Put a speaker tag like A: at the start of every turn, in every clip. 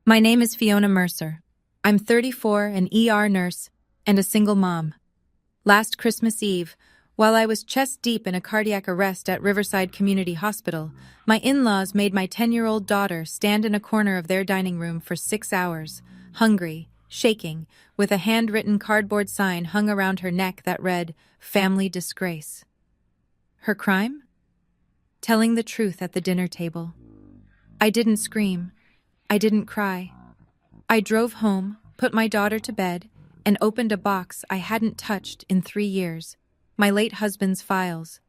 A: My name is Fiona Mercer. I'm 34, an ER nurse, and a single mom. Last Christmas Eve, while I was chest deep in a cardiac arrest at Riverside Community Hospital, my in-laws made my 10-year-old daughter stand in a corner of their dining room for 6 hours, hungry, shaking, with a handwritten cardboard sign hung around her neck that read, "Family Disgrace." Her crime? Telling the truth at the dinner table. I didn't scream. I didn't cry. I drove home, put my daughter to bed, and opened a box I hadn't touched in 3 years, my late husband's files.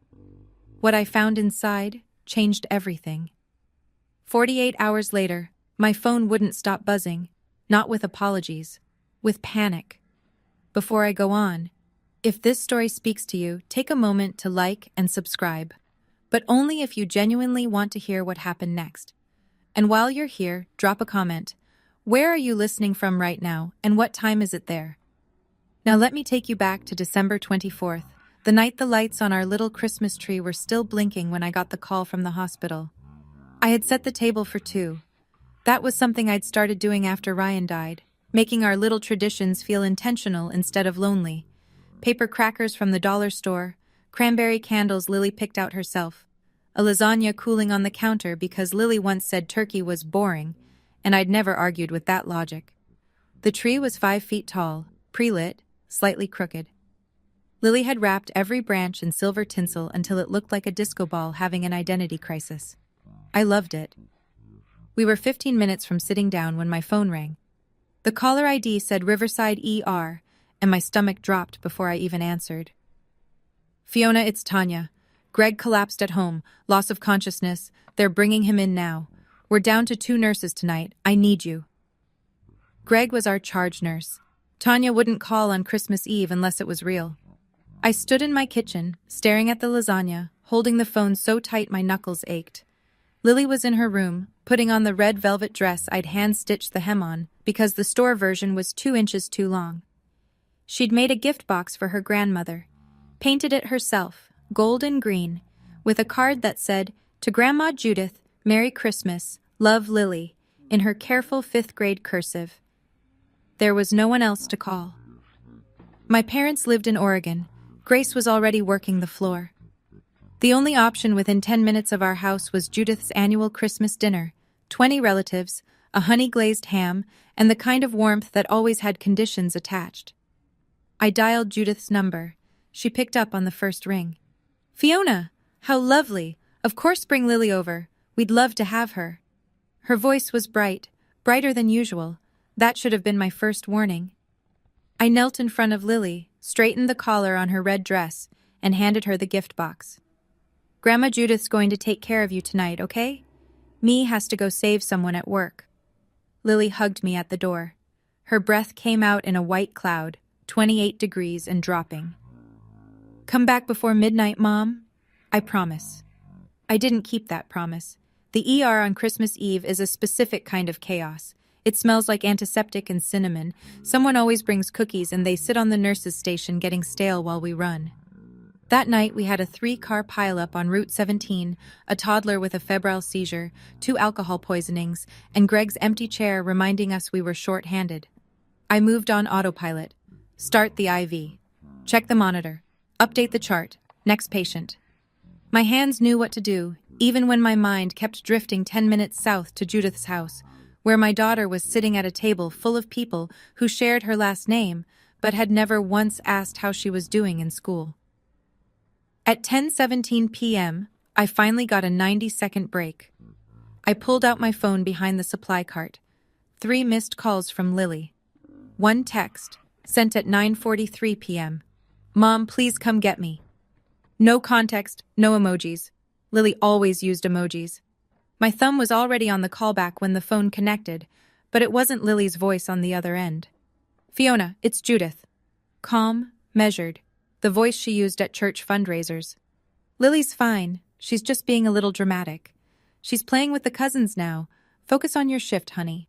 A: What I found inside changed everything. 48 hours later, my phone wouldn't stop buzzing, not with apologies, with panic. Before I go on, if this story speaks to you, take a moment to like and subscribe, but only if you genuinely want to hear what happened next. And while you're here, drop a comment. Where are you listening from right now, and what time is it there? Now let me take you back to December 24th, the night the lights on our little Christmas tree were still blinking when I got the call from the hospital. I had set the table for two. That was something I'd started doing after Ryan died, making our little traditions feel intentional instead of lonely. Paper crackers from the dollar store, cranberry candles Lily picked out herself, a lasagna cooling on the counter because Lily once said turkey was boring, and I'd never argued with that logic. The tree was 5 feet tall, pre-lit, slightly crooked. Lily had wrapped every branch in silver tinsel until it looked like a disco ball having an identity crisis. I loved it. We were 15 minutes from sitting down when my phone rang. The caller ID said Riverside ER, and my stomach dropped before I even answered. "Fiona, it's Tanya. Greg collapsed at home, loss of consciousness. They're bringing him in now. We're down to 2 nurses tonight. I need you." Greg was our charge nurse. Tanya wouldn't call on Christmas Eve unless it was real. I stood in my kitchen, staring at the lasagna, holding the phone so tight my knuckles ached. Lily was in her room, putting on the red velvet dress I'd hand-stitched the hem on because the store version was 2 inches too long. She'd made a gift box for her grandmother, painted it herself, gold and green, with a card that said, "To Grandma Judith, Merry Christmas, love Lily," in her careful 5th grade cursive. There was no one else to call. My parents lived in Oregon. Grace was already working the floor. The only option within 10 minutes of our house was Judith's annual Christmas dinner, 20 relatives, a honey-glazed ham, and the kind of warmth that always had conditions attached. I dialed Judith's number. She picked up on the first ring. "Fiona, how lovely. Of course bring Lily over. We'd love to have her." Her voice was bright, brighter than usual. That should have been my first warning. I knelt in front of Lily, straightened the collar on her red dress, and handed her the gift box. "Grandma Judith's going to take care of you tonight, okay? Me has to go save someone at work." Lily hugged me at the door. Her breath came out in a white cloud, 28 degrees and dropping. "Come back before midnight, Mom. I promise." I didn't keep that promise. The ER on Christmas Eve is a specific kind of chaos. It smells like antiseptic and cinnamon. Someone always brings cookies and they sit on the nurse's station getting stale while we run. That night we had a 3-car pileup on Route 17, a toddler with a febrile seizure, 2 alcohol poisonings, and Greg's empty chair reminding us we were short-handed. I moved on autopilot. Start the IV. Check the monitor. Update the chart. Next patient. My hands knew what to do, even when my mind kept drifting 10 minutes south to Judith's house, where my daughter was sitting at a table full of people who shared her last name, but had never once asked how she was doing in school. At 10:17 p.m., I finally got a 90-second break. I pulled out my phone behind the supply cart. 3 missed calls from Lily. 1 text, sent at 9:43 p.m. "Mom, please come get me." No context, no emojis. Lily always used emojis. My thumb was already on the callback when the phone connected, but it wasn't Lily's voice on the other end. "Fiona, it's Judith." Calm, measured, the voice she used at church fundraisers. "Lily's fine. She's just being a little dramatic. She's playing with the cousins now. Focus on your shift, honey."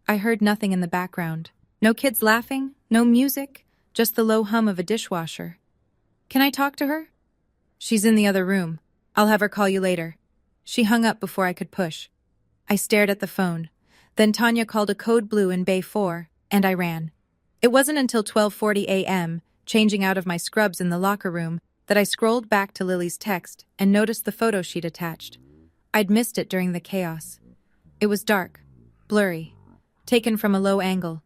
A: I heard nothing in the background. No kids laughing, no music, just the low hum of a dishwasher. "Can I talk to her?" "She's in the other room. I'll have her call you later." She hung up before I could push. I stared at the phone. Then Tanya called a code blue in Bay 4, and I ran. It wasn't until 12:40 a.m., changing out of my scrubs in the locker room, that I scrolled back to Lily's text and noticed the photo she'd attached. I'd missed it during the chaos. It was dark, blurry, taken from a low angle,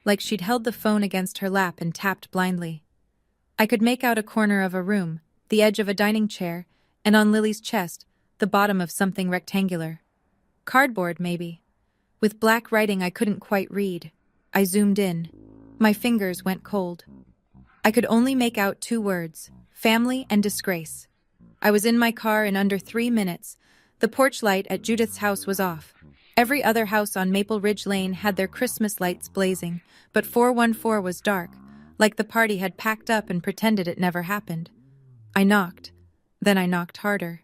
A: like she'd held the phone against her lap and tapped blindly. I could make out a corner of a room, the edge of a dining chair, and on Lily's chest, the bottom of something rectangular. Cardboard, maybe. With black writing I couldn't quite read. I zoomed in. My fingers went cold. I could only make out 2 words, family and disgrace. I was in my car in under 3 minutes. The porch light at Judith's house was off. Every other house on Maple Ridge Lane had their Christmas lights blazing, but 414 was dark, like the party had packed up and pretended it never happened. I knocked. Then I knocked harder.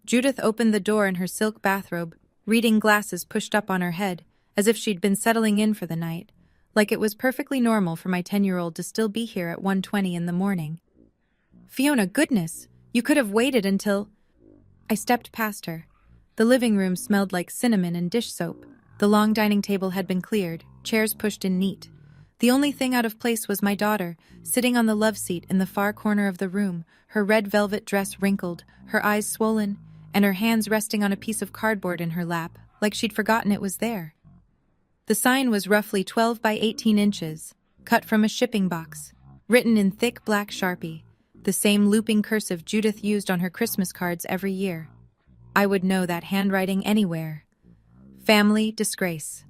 A: Judith opened the door in her silk bathrobe, reading glasses pushed up on her head, as if she'd been settling in for the night, like it was perfectly normal for my 10-year-old to still be here at 1:20 in the morning. Fiona, goodness, you could have waited until... I stepped past her. The living room smelled like cinnamon and dish soap. The long dining table had been cleared, chairs pushed in neat. The only thing out of place was my daughter, sitting on the love seat in the far corner of the room, her red velvet dress wrinkled, her eyes swollen, and her hands resting on a piece of cardboard in her lap, like she'd forgotten it was there. The sign was roughly 12 by 18 inches, cut from a shipping box, written in thick black Sharpie, the same looping cursive Judith used on her Christmas cards every year. I would know that handwriting anywhere. Family disgrace.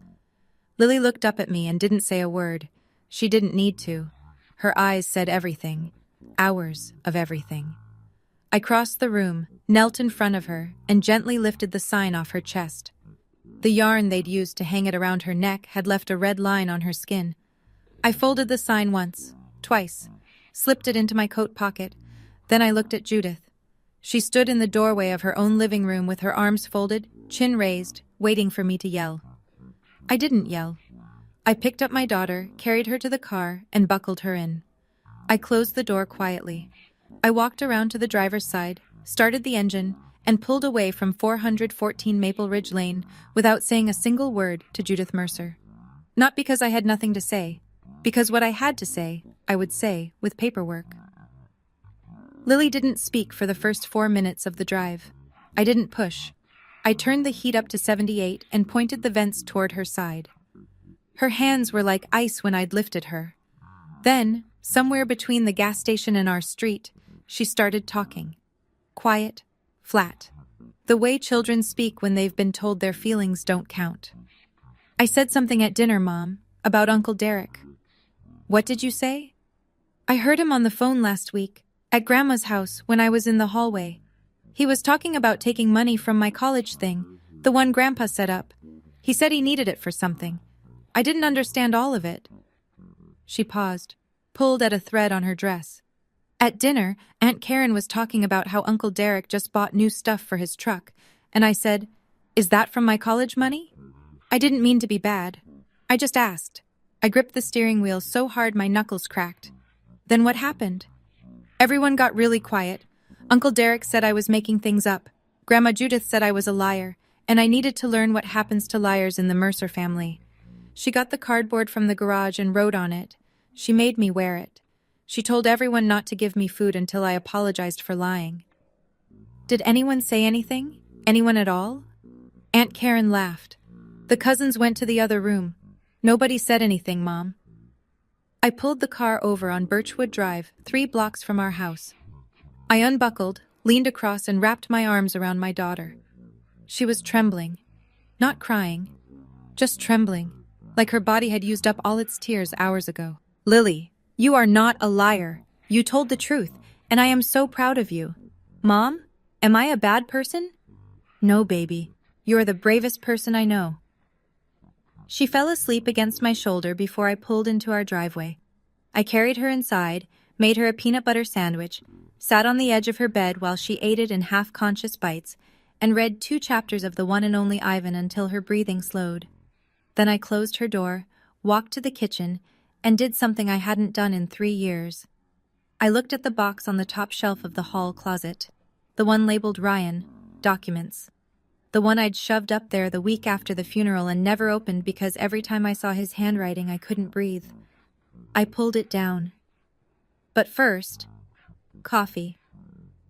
A: Lily looked up at me and didn't say a word. She didn't need to. Her eyes said everything. Hours of everything. I crossed the room, knelt in front of her, and gently lifted the sign off her chest. The yarn they'd used to hang it around her neck had left a red line on her skin. I folded the sign once, twice, slipped it into my coat pocket. Then I looked at Judith. She stood in the doorway of her own living room with her arms folded, chin raised, waiting for me to yell. I didn't yell. I picked up my daughter, carried her to the car, and buckled her in. I closed the door quietly. I walked around to the driver's side, started the engine, and pulled away from 414 Maple Ridge Lane without saying a single word to Judith Mercer. Not because I had nothing to say, because what I had to say, I would say with paperwork. Lily didn't speak for the first 4 minutes of the drive. I didn't push. I turned the heat up to 78 and pointed the vents toward her side. Her hands were like ice when I'd lifted her. Then, somewhere between the gas station and our street, she started talking. Quiet, flat. The way children speak when they've been told their feelings don't count. I said something at dinner, Mom, about Uncle Derek. What did you say? I heard him on the phone last week, at Grandma's house when I was in the hallway. He was talking about taking money from my college thing, the one Grandpa set up. He said he needed it for something. I didn't understand all of it. She paused, pulled at a thread on her dress. At dinner, Aunt Karen was talking about how Uncle Derek just bought new stuff for his truck, and I said, "Is that from my college money?" I didn't mean to be bad. I just asked. I gripped the steering wheel so hard my knuckles cracked. Then what happened? Everyone got really quiet. Uncle Derek said I was making things up. Grandma Judith said I was a liar, and I needed to learn what happens to liars in the Mercer family. She got the cardboard from the garage and wrote on it. She made me wear it. She told everyone not to give me food until I apologized for lying. Did anyone say anything? Anyone at all? Aunt Karen laughed. The cousins went to the other room. Nobody said anything, Mom. I pulled the car over on Birchwood Drive, 3 blocks from our house. I unbuckled, leaned across, and wrapped my arms around my daughter. She was trembling. Not crying. Just trembling, like her body had used up all its tears hours ago. Lily, you are not a liar. You told the truth, and I am so proud of you. Mom, am I a bad person? No, baby. You are the bravest person I know. She fell asleep against my shoulder before I pulled into our driveway. I carried her inside, made her a peanut butter sandwich, sat on the edge of her bed while she ate it in half-conscious bites, and read 2 chapters of The One and Only Ivan until her breathing slowed. Then I closed her door, walked to the kitchen, and did something I hadn't done in 3 years. I looked at the box on the top shelf of the hall closet, the one labeled Ryan, Documents. The one I'd shoved up there the week after the funeral and never opened because every time I saw his handwriting I couldn't breathe. I pulled it down. But first, coffee.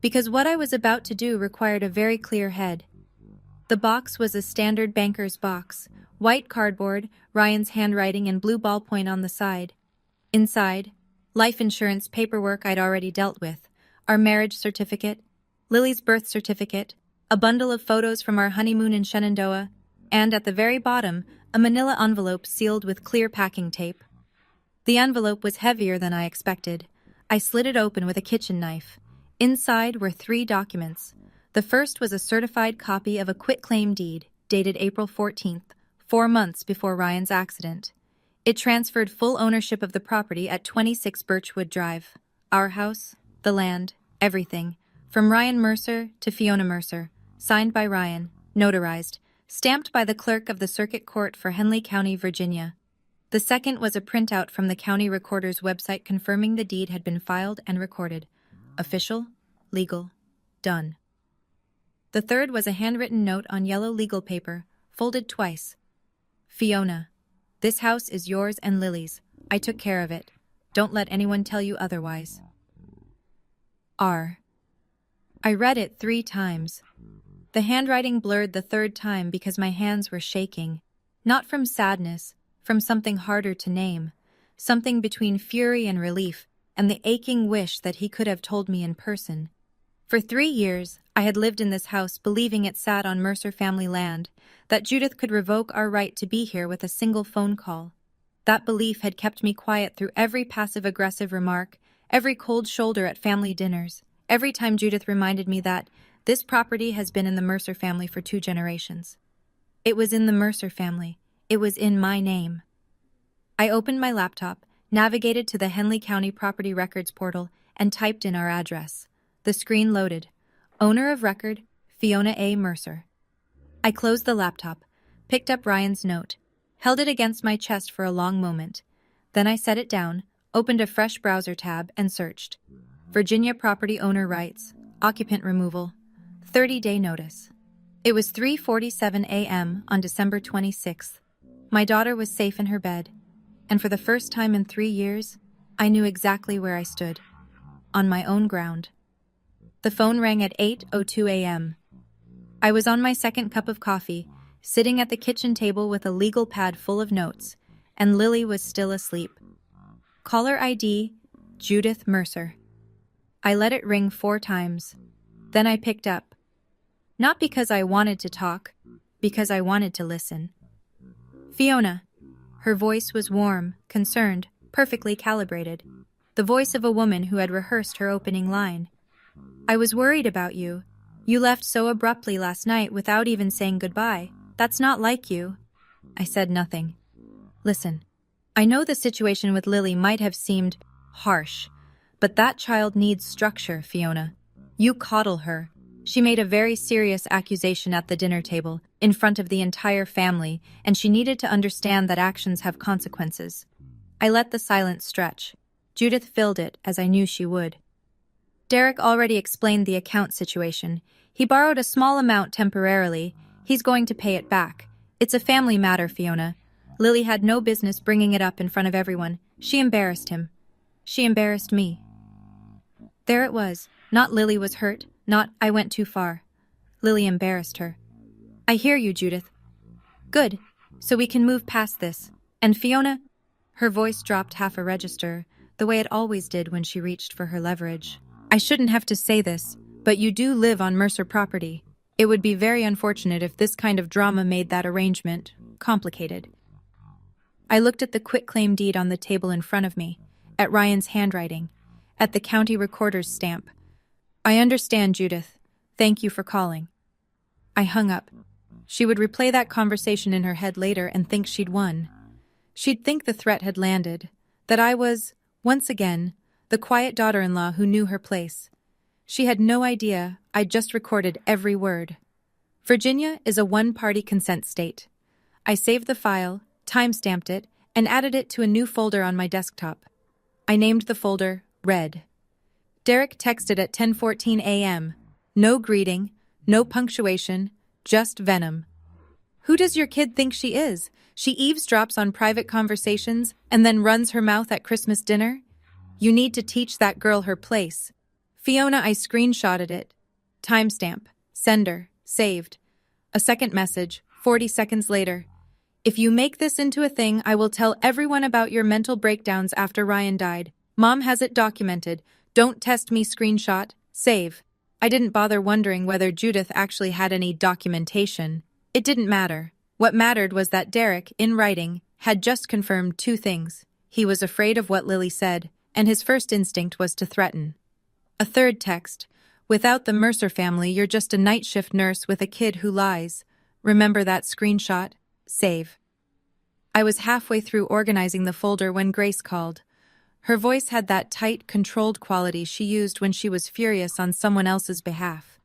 A: Because what I was about to do required a very clear head. The box was a standard banker's box, white cardboard, Ryan's handwriting and blue ballpoint on the side. Inside, life insurance paperwork I'd already dealt with, our marriage certificate, Lily's birth certificate, a bundle of photos from our honeymoon in Shenandoah, and at the very bottom, a manila envelope sealed with clear packing tape. The envelope was heavier than I expected. I slid it open with a kitchen knife. Inside were 3 documents. The first was a certified copy of a quitclaim deed, dated April 14th, 4 months before Ryan's accident. It transferred full ownership of the property at 26 Birchwood Drive. Our house, the land, everything, from Ryan Mercer to Fiona Mercer, signed by Ryan, notarized, stamped by the clerk of the Circuit Court for Henley County, Virginia. The second was a printout from the county recorder's website confirming the deed had been filed and recorded. Official, legal, done. The third was a handwritten note on yellow legal paper, folded twice. Fiona, this house is yours and Lily's. I took care of it. Don't let anyone tell you otherwise. R. I read it 3 times. The handwriting blurred the 3rd time because my hands were shaking. Not from sadness, from something harder to name. Something between fury and relief, and the aching wish that he could have told me in person. For 3 years, I had lived in this house believing it sat on Mercer family land, that Judith could revoke our right to be here with a single phone call. That belief had kept me quiet through every passive-aggressive remark, every cold shoulder at family dinners, every time Judith reminded me that this property has been in the Mercer family for 2 generations. It was in the Mercer family. It was in my name. I opened my laptop, navigated to the Henley County Property Records portal, and typed in our address. The screen loaded. Owner of record, Fiona A. Mercer. I closed the laptop, picked up Ryan's note, held it against my chest for a long moment. Then I set it down, opened a fresh browser tab, and searched. Virginia property owner rights, occupant removal, 30-day notice. It was 3:47 a.m. on December 26th. My daughter was safe in her bed, and for the first time in 3 years, I knew exactly where I stood. On my own ground. The phone rang at 8:02 a.m. I was on my 2nd cup of coffee, sitting at the kitchen table with a legal pad full of notes, and Lily was still asleep. Caller ID, Judith Mercer. I let it ring 4 times. Then I picked up. Not because I wanted to talk, because I wanted to listen. Fiona. Her voice was warm, concerned, perfectly calibrated. The voice of a woman who had rehearsed her opening line. I was worried about you. You left so abruptly last night without even saying goodbye. That's not like you. I said nothing. Listen, I know the situation with Lily might have seemed harsh, but that child needs structure, Fiona. You coddle her. She made a very serious accusation at the dinner table, in front of the entire family, and she needed to understand that actions have consequences. I let the silence stretch. Judith filled it, as I knew she would. Derek already explained the account situation. He borrowed a small amount temporarily. He's going to pay it back. It's a family matter, Fiona. Lily had no business bringing it up in front of everyone. She embarrassed him. She embarrassed me. There it was. Not Lily was hurt, not I went too far. Lily embarrassed her. I hear you, Judith. Good. So we can move past this. And Fiona? Her voice dropped half a register, the way it always did when she reached for her leverage. I shouldn't have to say this, but you do live on Mercer property. It would be very unfortunate if this kind of drama made that arrangement complicated. I looked at the quitclaim deed on the table in front of me, at Ryan's handwriting, at the county recorder's stamp. I understand, Judith. Thank you for calling. I hung up. She would replay that conversation in her head later and think she'd won. She'd think the threat had landed, that I was, once again, the quiet daughter-in-law who knew her place. She had no idea I'd just recorded every word. Virginia is a one-party consent state. I saved the file, time-stamped it, and added it to a new folder on my desktop. I named the folder Red. Derek texted at 10:14 a.m. No greeting, no punctuation, Just venom. Who does your kid think she is? She eavesdrops on private conversations and then runs her mouth at Christmas dinner? You need to teach that girl her place. Fiona, I screenshotted it. Timestamp. Sender. Saved. A second message, 40 seconds later. If you make this into a thing, I will tell everyone about your mental breakdowns after Ryan died. Mom has it documented. Don't test me screenshot. Save. I didn't bother wondering whether Judith actually had any documentation. It didn't matter. What mattered was that Derek, in writing, had just confirmed two things. He was afraid of what Lily said, and his first instinct was to threaten. A third text. Without the Mercer family, you're just a night shift nurse with a kid who lies. Remember that screenshot? Save. I was halfway through organizing the folder when Grace called. Her voice had that tight, controlled quality she used when she was furious on someone else's behalf.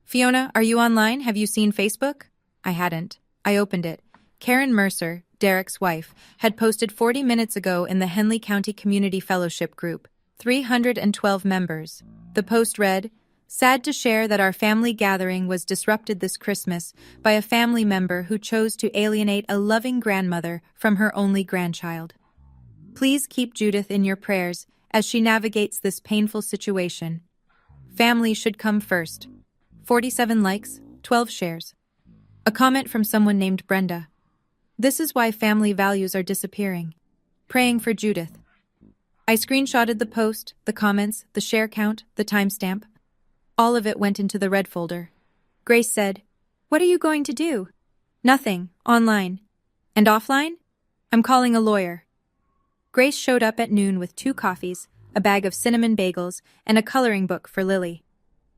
A: Fiona, are you online? Have you seen Facebook? I hadn't. I opened it. Karen Mercer, Derek's wife, had posted 40 minutes ago in the Henley County Community Fellowship Group, 312 members. The post read, "Sad to share that our family gathering was disrupted this Christmas by a family member who chose to alienate a loving grandmother from her only grandchild. Please keep Judith in your prayers as she navigates this painful situation. Family should come first." 47 likes, 12 shares. A comment from someone named Brenda. "This is why family values are disappearing. Praying for Judith." I screenshotted the post, the comments, the share count, the timestamp. All of it went into the red folder. Grace said, "What are you going to do?" "Nothing. Online." "And offline?" "I'm calling a lawyer." Grace showed up at noon with 2 coffees, a bag of cinnamon bagels, and a coloring book for Lily.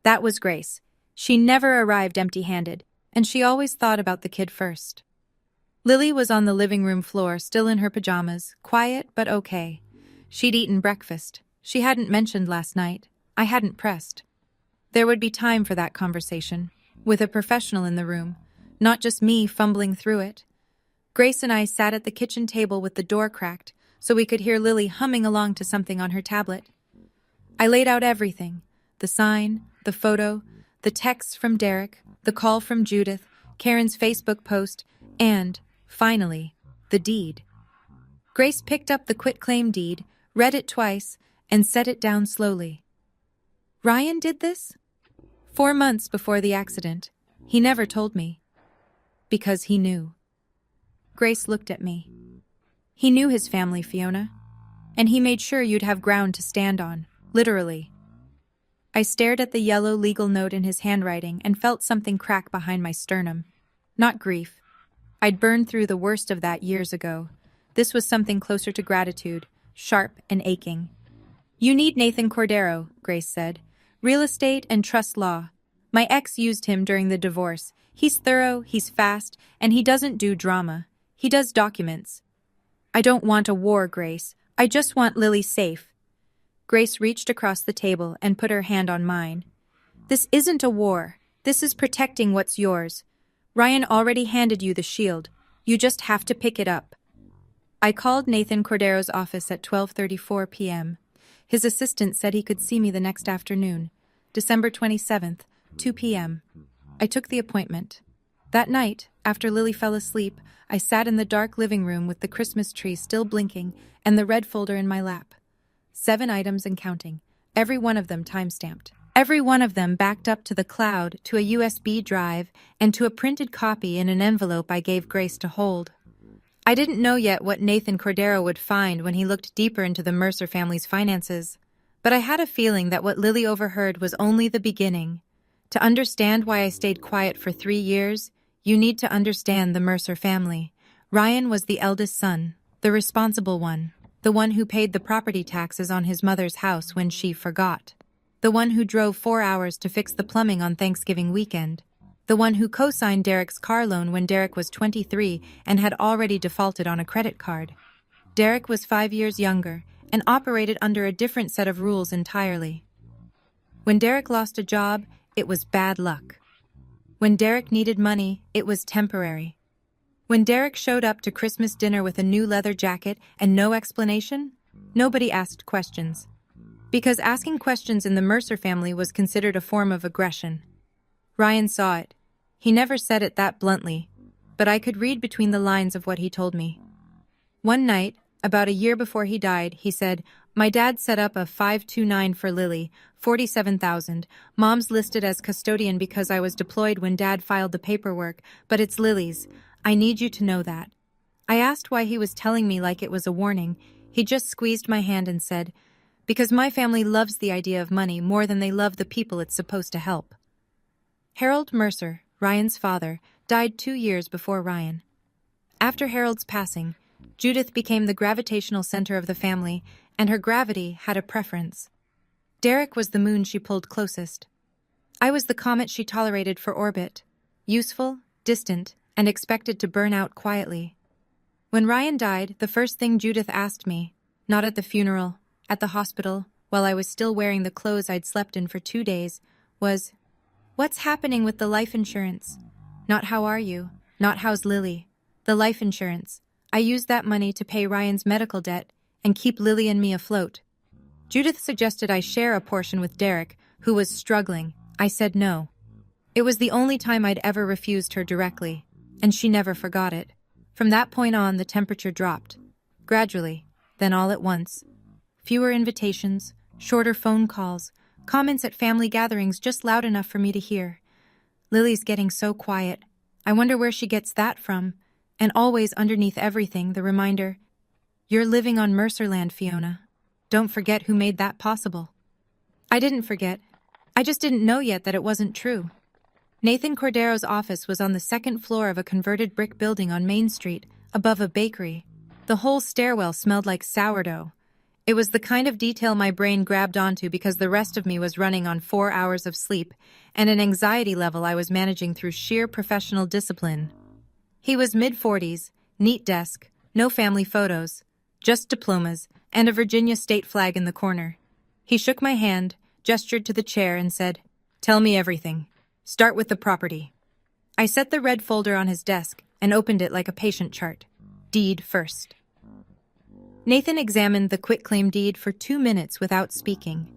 A: That was Grace. She never arrived empty-handed, and she always thought about the kid first. Lily was on the living room floor, still in her pajamas, quiet but okay. She'd eaten breakfast. She hadn't mentioned last night. I hadn't pressed. There would be time for that conversation, with a professional in the room, not just me fumbling through it. Grace and I sat at the kitchen table with the door cracked, so we could hear Lily humming along to something on her tablet. I laid out everything, the sign, the photo, the texts from Derek, the call from Judith, Karen's Facebook post, and, finally, the deed. Grace picked up the quitclaim deed, read it twice, and set it down slowly. Ryan did this? 4 months before the accident. He never told me. Because he knew. Grace looked at me. He knew his family, Fiona. And he made sure you'd have ground to stand on, literally. I stared at the yellow legal note in his handwriting and felt something crack behind my sternum. Not grief. I'd burned through the worst of that years ago. This was something closer to gratitude, sharp and aching. "You need Nathan Cordero," Grace said. "Real estate and trust law. My ex used him during the divorce. He's thorough, he's fast, and he doesn't do drama. He does documents." "I don't want a war, Grace. I just want Lily safe." Grace reached across the table and put her hand on mine. "This isn't a war. This is protecting what's yours. Ryan already handed you the shield. You just have to pick it up." I called Nathan Cordero's office at 12:34 p.m. His assistant said he could see me the next afternoon, December 27th, 2 p.m. I took the appointment. That night, after Lily fell asleep, I sat in the dark living room with the Christmas tree still blinking and the red folder in my lap. 7 items and counting, every one of them time-stamped. Every one of them backed up to the cloud, to a USB drive, and to a printed copy in an envelope I gave Grace to hold. I didn't know yet what Nathan Cordero would find when he looked deeper into the Mercer family's finances, but I had a feeling that what Lily overheard was only the beginning. To understand why I stayed quiet for 3 years, you need to understand the Mercer family. Ryan was the eldest son, the responsible one, the one who paid the property taxes on his mother's house when she forgot, the one who drove 4 hours to fix the plumbing on Thanksgiving weekend, the one who co-signed Derek's car loan when Derek was 23 and had already defaulted on a credit card. Derek was 5 years younger and operated under a different set of rules entirely. When Derek lost a job, it was bad luck. When Derek needed money, it was temporary. When Derek showed up to Christmas dinner with a new leather jacket and no explanation, nobody asked questions. Because asking questions in the Mercer family was considered a form of aggression. Ryan saw it. He never said it that bluntly, but I could read between the lines of what he told me. One night, about a year before he died, he said, "My dad set up a 529 for Lily, 47,000. Mom's listed as custodian because I was deployed when Dad filed the paperwork, but it's Lily's. I need you to know that." I asked why he was telling me like it was a warning. He just squeezed my hand and said, "Because my family loves the idea of money more than they love the people it's supposed to help." Harold Mercer, Ryan's father, died 2 years before Ryan. After Harold's passing, Judith became the gravitational center of the family, and her gravity had a preference. Derek was the moon she pulled closest. I was the comet she tolerated for orbit, useful, distant, and expected to burn out quietly. When Ryan died, the first thing Judith asked me, not at the funeral, at the hospital, while I was still wearing the clothes I'd slept in for 2 days, was, "What's happening with the life insurance?" Not "how are you?" Not "how's Lily?" The life insurance. I used that money to pay Ryan's medical debt and keep Lily and me afloat. Judith suggested I share a portion with Derek, who was struggling. I said no. It was the only time I'd ever refused her directly, and she never forgot it. From that point on, the temperature dropped. Gradually, then all at once. Fewer invitations, shorter phone calls, comments at family gatherings just loud enough for me to hear. "Lily's getting so quiet. I wonder where she gets that from." And always underneath everything, the reminder, "You're living on Mercerland, Fiona. Don't forget who made that possible." I didn't forget. I just didn't know yet that it wasn't true. Nathan Cordero's office was on the second floor of a converted brick building on Main Street, above a bakery. The whole stairwell smelled like sourdough. It was the kind of detail my brain grabbed onto because the rest of me was running on 4 hours of sleep and an anxiety level I was managing through sheer professional discipline. He was mid-40s, neat desk, no family photos, just diplomas, and a Virginia state flag in the corner. He shook my hand, gestured to the chair, and said, "Tell me everything. Start with the property." I set the red folder on his desk and opened it like a patient chart. Deed first. Nathan examined the quitclaim deed for 2 minutes without speaking.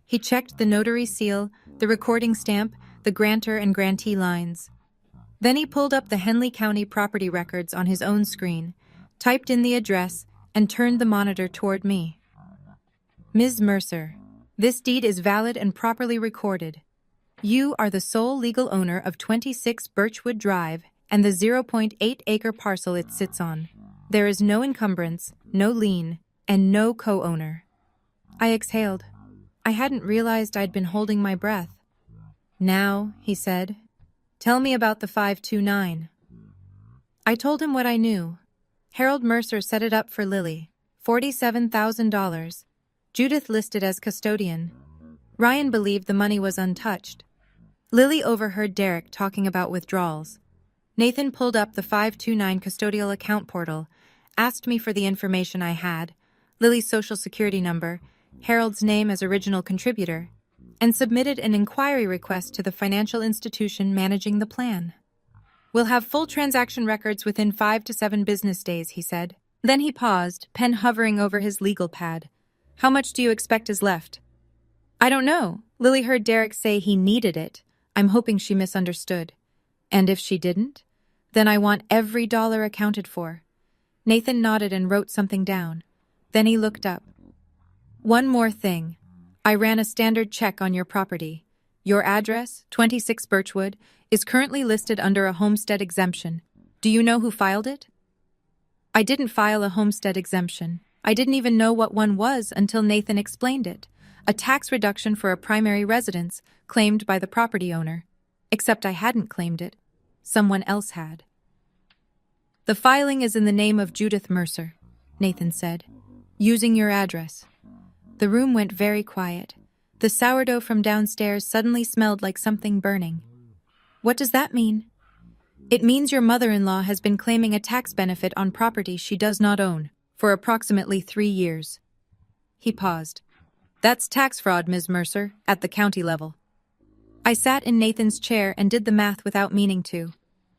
A: He checked the notary seal, the recording stamp, the grantor and grantee lines. Then he pulled up the Henley County property records on his own screen, typed in the address, and turned the monitor toward me. "Ms. Mercer, this deed is valid and properly recorded. You are the sole legal owner of 26 Birchwood Drive and the 0.8-acre parcel it sits on. There is no encumbrance, no lien, and no co-owner." I exhaled. I hadn't realized I'd been holding my breath. "Now," he said, "tell me about the 529. I told him what I knew. Harold Mercer set it up for Lily, $47,000. Judith listed as custodian. Ryan believed the money was untouched. Lily overheard Derek talking about withdrawals. Nathan pulled up the 529 custodial account portal, asked me for the information I had, Lily's social security number, Harold's name as original contributor, and submitted an inquiry request to the financial institution managing the plan. "We'll have full transaction records within 5 to 7 business days," he said. Then he paused, pen hovering over his legal pad. "How much do you expect is left?" "I don't know." Lily heard Derek say he needed it. I'm hoping she misunderstood. "And if she didn't? Then I want every dollar accounted for." Nathan nodded and wrote something down. Then he looked up. "One more thing. I ran a standard check on your property. Your address, 26 Birchwood, is currently listed under a homestead exemption. Do you know who filed it?" I didn't file a homestead exemption. I didn't even know what one was until Nathan explained it. A tax reduction for a primary residence claimed by the property owner. Except I hadn't claimed it. Someone else had. "The filing is in the name of Judith Mercer," Nathan said, "using your address." The room went very quiet. The sourdough from downstairs suddenly smelled like something burning. "What does that mean?" "It means your mother-in-law has been claiming a tax benefit on property she does not own for approximately 3 years. He paused. "That's tax fraud, Ms. Mercer, at the county level." I sat in Nathan's chair and did the math without meaning to.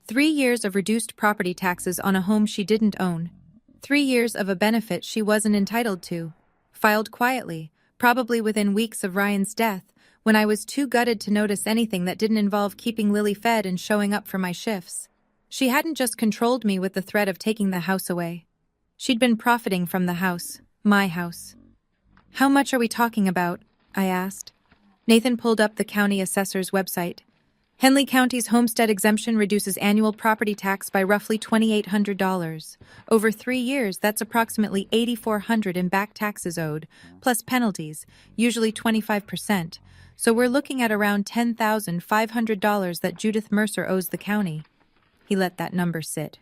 A: 3 years of reduced property taxes on a home she didn't own. 3 years of a benefit she wasn't entitled to. Filed quietly, probably within weeks of Ryan's death, when I was too gutted to notice anything that didn't involve keeping Lily fed and showing up for my shifts. She hadn't just controlled me with the threat of taking the house away. She'd been profiting from the house, my house. "How much are we talking about?" I asked. Nathan pulled up the county assessor's website. Henley County's homestead exemption reduces annual property tax by roughly $2,800. Over 3 years, that's approximately $8,400 in back taxes owed, plus penalties, usually 25%. So we're looking at around $10,500 that Judith Mercer owes the county. He let that number sit.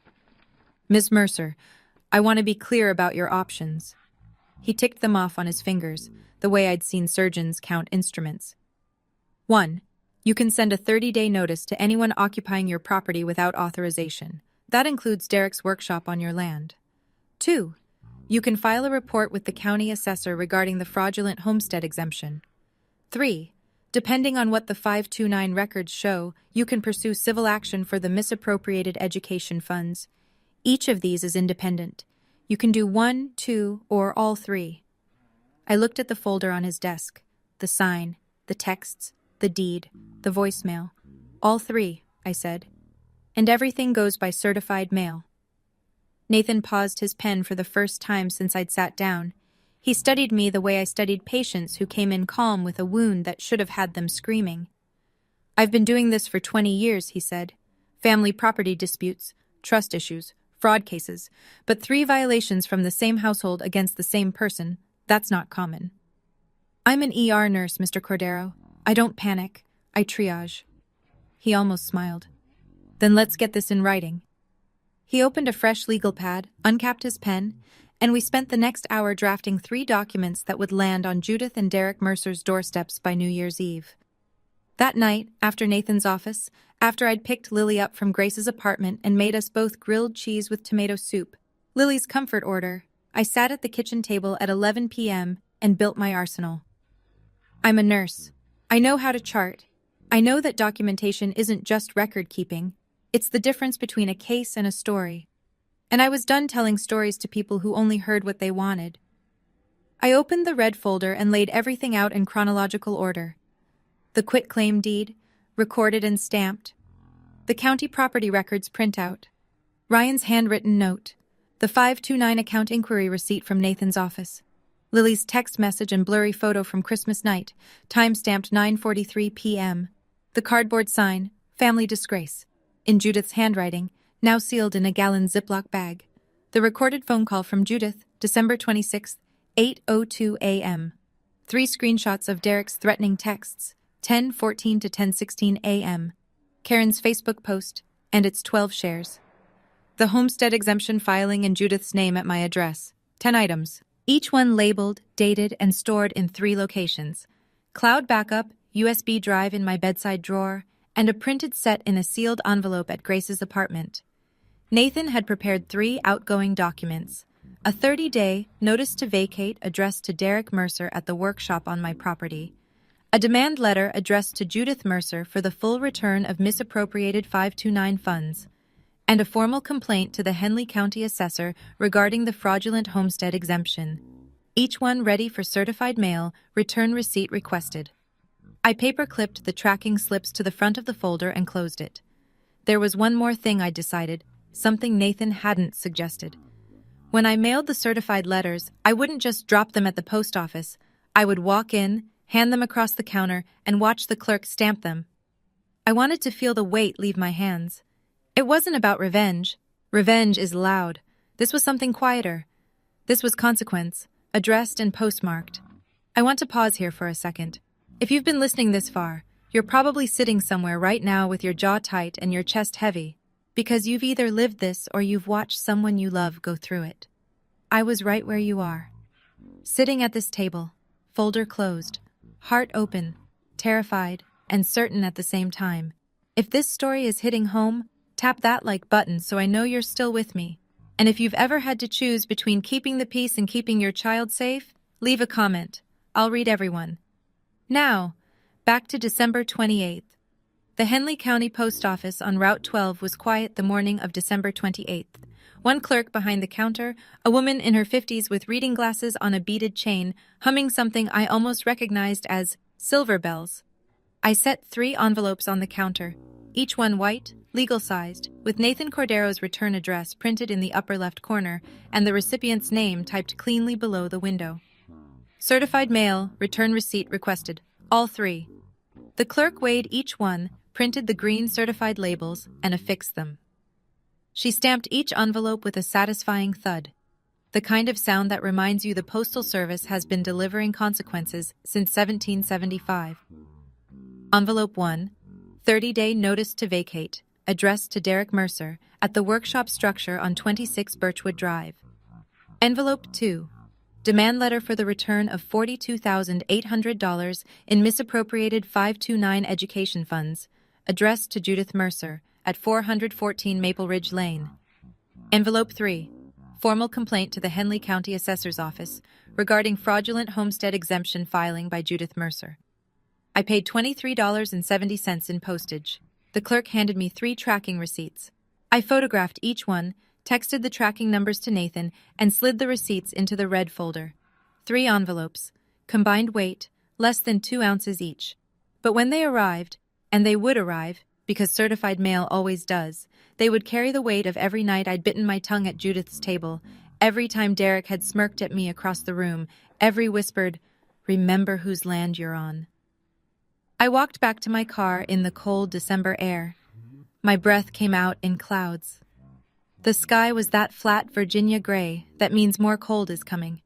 A: "Miss Mercer, I want to be clear about your options." He ticked them off on his fingers, the way I'd seen surgeons count instruments. 1. You can send a 30-day notice to anyone occupying your property without authorization. That includes Derek's workshop on your land. 2. You can file a report with the county assessor regarding the fraudulent homestead exemption. 3. Depending on what the 529 records show, you can pursue civil action for the misappropriated education funds. Each of these is independent. You can do 1, 2, or all 3. I looked at the folder on his desk, the sign, the texts, the deed, the voicemail. "All 3, I said. "And everything goes by certified mail." Nathan paused his pen for the first time since I'd sat down. He studied me the way I studied patients who came in calm with a wound that should have had them screaming. "I've been doing this for 20 years, he said. "Family property disputes, trust issues, fraud cases, but 3 violations from the same household against the same person, that's not common." "I'm an ER nurse, Mr. Cordero. I don't panic. I triage." He almost smiled. "Then let's get this in writing." He opened a fresh legal pad, uncapped his pen, and we spent the next hour drafting 3 documents that would land on Judith and Derek Mercer's doorsteps by New Year's Eve. That night, after Nathan's office, after I'd picked Lily up from Grace's apartment and made us both grilled cheese with tomato soup, Lily's comfort order, I sat at the kitchen table at 11 p.m. and built my arsenal. I'm a nurse. I know how to chart. I know that documentation isn't just record keeping. It's the difference between a case and a story. And I was done telling stories to people who only heard what they wanted. I opened the red folder and laid everything out in chronological order. The quitclaim deed, recorded and stamped. The county property records printout. Ryan's handwritten note. The 529 account inquiry receipt from Nathan's office. Lily's text message and blurry photo from Christmas night, time-stamped 9:43 p.m. The cardboard sign, family disgrace. In Judith's handwriting, now sealed in a gallon Ziploc bag. The recorded phone call from Judith, December 26, 8:02 a.m. 3 screenshots of Derek's threatening texts, 10:14 to 10:16 a.m. Karen's Facebook post, and its 12 shares. The homestead exemption filing in Judith's name at my address, 10 items. Each one labeled, dated, and stored in 3 locations. Cloud backup, USB drive in my bedside drawer, and a printed set in a sealed envelope at Grace's apartment. Nathan had prepared 3 outgoing documents. A 30-day notice to vacate addressed to Derek Mercer at the workshop on my property. A demand letter addressed to Judith Mercer for the full return of misappropriated 529 funds. And a formal complaint to the Henley County Assessor regarding the fraudulent homestead exemption. Each one ready for certified mail, return receipt requested. I paper-clipped the tracking slips to the front of the folder and closed it. There was one more thing I'd decided, something Nathan hadn't suggested. When I mailed the certified letters, I wouldn't just drop them at the post office. I would walk in, hand them across the counter, and watch the clerk stamp them. I wanted to feel the weight leave my hands. It wasn't about revenge. Revenge is loud. This was something quieter. This was consequence, addressed and postmarked. I want to pause here for a second. If you've been listening this far, you're probably sitting somewhere right now with your jaw tight and your chest heavy, because you've either lived this or you've watched someone you love go through it. I was right where you are. Sitting at this table, folder closed, heart open, terrified, and certain at the same time. If this story is hitting home, tap that like button so I know you're still with me. And if you've ever had to choose between keeping the peace and keeping your child safe, leave a comment. I'll read everyone. Now, back to December 28th. The Henley County Post Office on Route 12 was quiet the morning of December 28th. One clerk behind the counter, a woman in her 50s with reading glasses on a beaded chain, humming something I almost recognized as silver bells. I set 3 envelopes on the counter, each one white, legal-sized, with Nathan Cordero's return address printed in the upper left corner and the recipient's name typed cleanly below the window. Certified mail, return receipt requested. All 3. The clerk weighed each one, printed the green certified labels, and affixed them. She stamped each envelope with a satisfying thud, the kind of sound that reminds you the Postal Service has been delivering consequences since 1775. Envelope 1, 30-day notice to vacate, addressed to Derek Mercer, at the workshop structure on 26 Birchwood Drive. Envelope 2, demand letter for the return of $42,800 in misappropriated 529 education funds, addressed to Judith Mercer, at 414 Maple Ridge Lane. Envelope 3, formal complaint to the Henley County Assessor's Office regarding fraudulent homestead exemption filing by Judith Mercer. I paid $23.70 in postage. The clerk handed me 3 tracking receipts. I photographed each one, texted the tracking numbers to Nathan, and slid the receipts into the red folder. 3 envelopes, combined weight, less than 2 ounces each. But when they arrived, and they would arrive, because certified mail always does, they would carry the weight of every night I'd bitten my tongue at Judith's table, every time Derek had smirked at me across the room, every whispered, "Remember whose land you're on." I walked back to my car in the cold December air. My breath came out in clouds. The sky was that flat Virginia gray that means more cold is coming.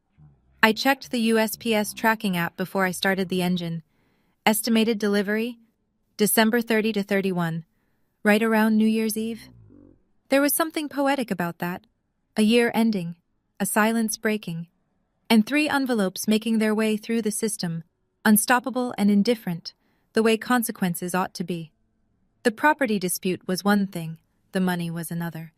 A: I checked the USPS tracking app before I started the engine. Estimated delivery? December 30 to 31, right around New Year's Eve. There was something poetic about that. A year ending, a silence breaking, and 3 envelopes making their way through the system, unstoppable and indifferent, the way consequences ought to be. The property dispute was one thing, the money was another.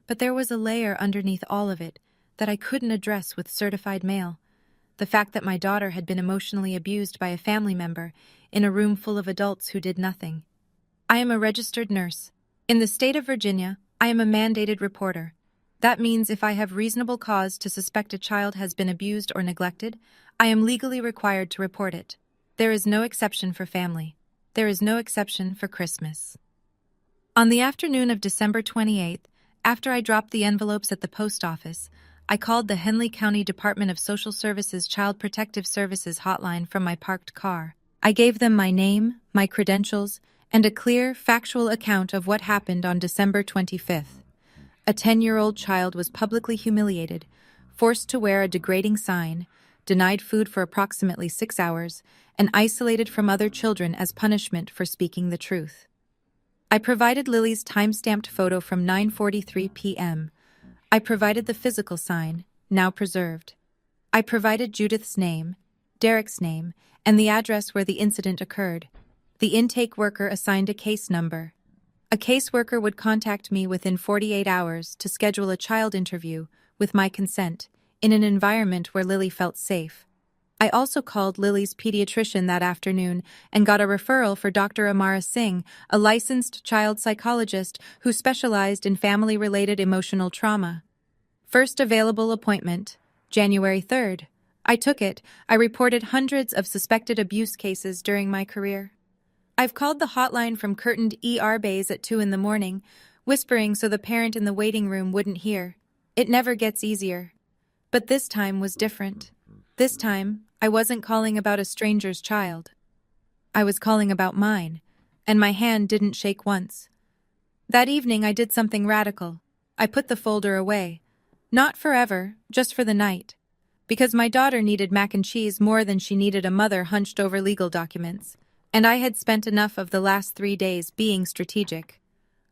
A: But there was a layer underneath all of it that I couldn't address with certified mail. The fact that my daughter had been emotionally abused by a family member in a room full of adults who did nothing. I am a registered nurse. In the state of Virginia, I am a mandated reporter. That means if I have reasonable cause to suspect a child has been abused or neglected, I am legally required to report it. There is no exception for family. There is no exception for Christmas. On the afternoon of December 28th, after I dropped the envelopes at the post office, I called the Henley County Department of Social Services Child Protective Services hotline from my parked car. I gave them my name, my credentials, and a clear, factual account of what happened on December 25th. A 10-year-old child was publicly humiliated, forced to wear a degrading sign, denied food for approximately 6 hours, and isolated from other children as punishment for speaking the truth. I provided Lily's time-stamped photo from 9:43 p.m. I provided the physical sign, now preserved. I provided Judith's name, Derek's name, and the address where the incident occurred. The intake worker assigned a case number. A caseworker would contact me within 48 hours to schedule a child interview, with my consent, in an environment where Lily felt safe. I also called Lily's pediatrician that afternoon and got a referral for Dr. Amara Singh, a licensed child psychologist who specialized in family-related emotional trauma. First available appointment, January 3rd. I took it. I reported hundreds of suspected abuse cases during my career. I've called the hotline from curtained ER bays at 2 in the morning, whispering so the parent in the waiting room wouldn't hear. It never gets easier. But this time was different. This time, I wasn't calling about a stranger's child. I was calling about mine, and my hand didn't shake once. That evening I did something radical. I put the folder away. Not forever, just for the night. Because my daughter needed mac and cheese more than she needed a mother hunched over legal documents, and I had spent enough of the last 3 days being strategic.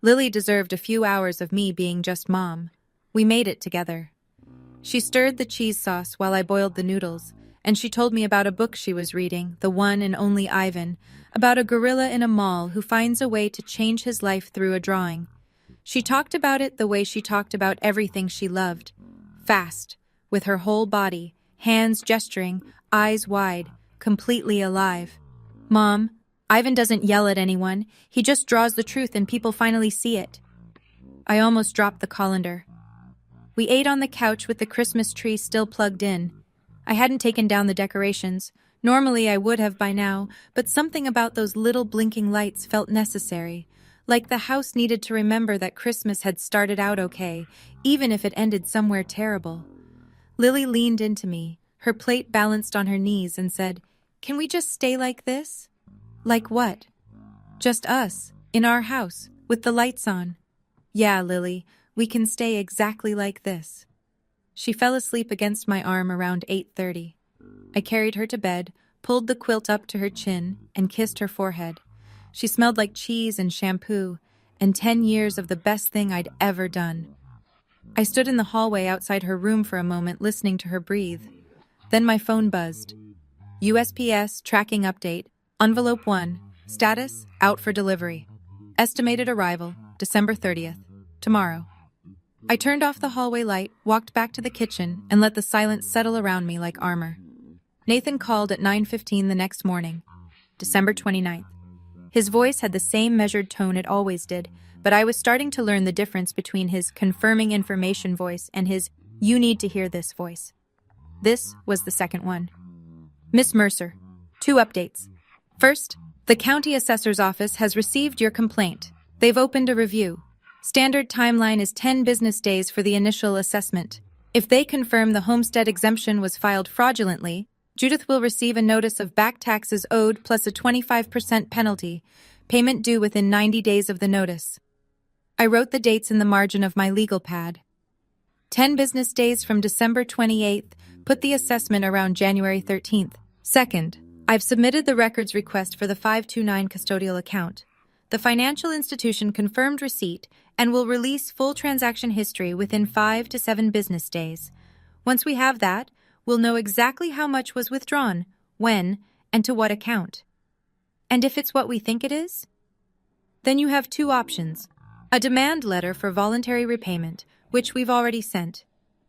A: Lily deserved a few hours of me being just mom. We made it together. She stirred the cheese sauce while I boiled the noodles, and she told me about a book she was reading, The One and Only Ivan, about a gorilla in a mall who finds a way to change his life through a drawing. She talked about it the way she talked about everything she loved. Fast, with her whole body, hands gesturing, eyes wide, completely alive. Mom, Ivan doesn't yell at anyone. He just draws the truth and people finally see it. I almost dropped the colander. We ate on the couch with the Christmas tree still plugged in. I hadn't taken down the decorations, Normally I would have by now, but something about those little blinking lights felt necessary. Like the house needed to remember that Christmas had started out okay, even if it ended somewhere terrible. Lily leaned into me, her plate balanced on her knees, and said, "Can we just stay like this?" "Like what?" "Just us, in our house, with the lights on." "Yeah, Lily, we can stay exactly like this." She fell asleep against my arm around 8:30. I carried her to bed, pulled the quilt up to her chin, and kissed her forehead. She smelled like cheese and shampoo, and 10 years of the best thing I'd ever done. I stood in the hallway outside her room for a moment, listening to her breathe. Then my phone buzzed. USPS tracking update. Envelope 1. Status, out for delivery. Estimated arrival, December 30th. Tomorrow. I turned off the hallway light, walked back to the kitchen, and let the silence settle around me like armor. Nathan called at 9:15 the next morning, December 29th. His voice had the same measured tone it always did, but I was starting to learn the difference between his confirming information voice and his "you need to hear this" voice. This was the second one. "Miss Mercer, 2 updates. First, the county assessor's office has received your complaint. They've opened a review. Standard timeline is 10 business days for the initial assessment. If they confirm the homestead exemption was filed fraudulently, Judith will receive a notice of back taxes owed plus a 25% penalty, payment due within 90 days of the notice." I wrote the dates in the margin of my legal pad. 10 business days from December 28th, put the assessment around January 13th. Second, I've submitted the records request for the 529 custodial account. The financial institution confirmed receipt and will release full transaction history within 5 to 7 business days. Once we have that, we'll know exactly how much was withdrawn, when, and to what account. And if it's what we think it is? Then you have 2 options. A demand letter for voluntary repayment, which we've already sent.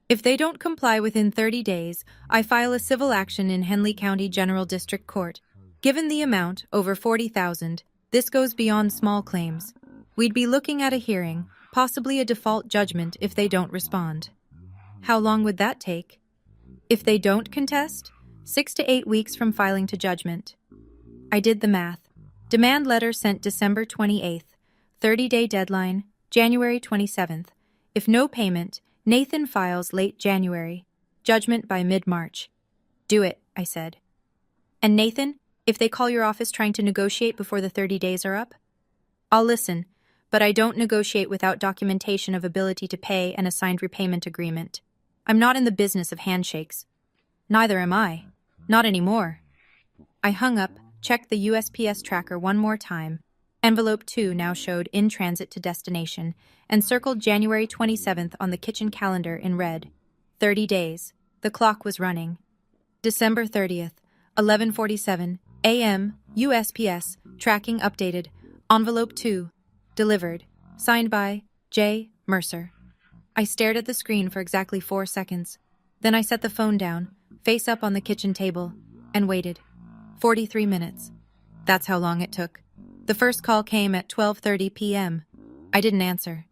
A: If they don't comply within 30 days, I file a civil action in Henley County General District Court. Given the amount, over $40,000, this goes beyond small claims. We'd be looking at a hearing, possibly a default judgment if they don't respond. How long would that take? If they don't contest, 6 to 8 weeks from filing to judgment. I did the math. Demand letter sent December 28th. 30-day deadline, January 27th. If no payment, Nathan files late January. Judgment by mid-March. Do it, I said. And Nathan, if they call your office trying to negotiate before the 30 days are up? I'll listen, but I don't negotiate without documentation of ability to pay and a signed repayment agreement. I'm not in the business of handshakes. Neither am I. Not anymore. I hung up, checked the USPS tracker one more time. Envelope 2 now showed in transit to destination, and circled January 27th on the kitchen calendar in red. 30 days. The clock was running. December 30th, 11:47 a.m., USPS, tracking updated. Envelope 2. Delivered. Signed by J. Mercer. I stared at the screen for exactly 4 seconds. Then I set the phone down, face up on the kitchen table, and waited. 43 minutes. That's how long it took. The first call came at 12:30 p.m. I didn't answer.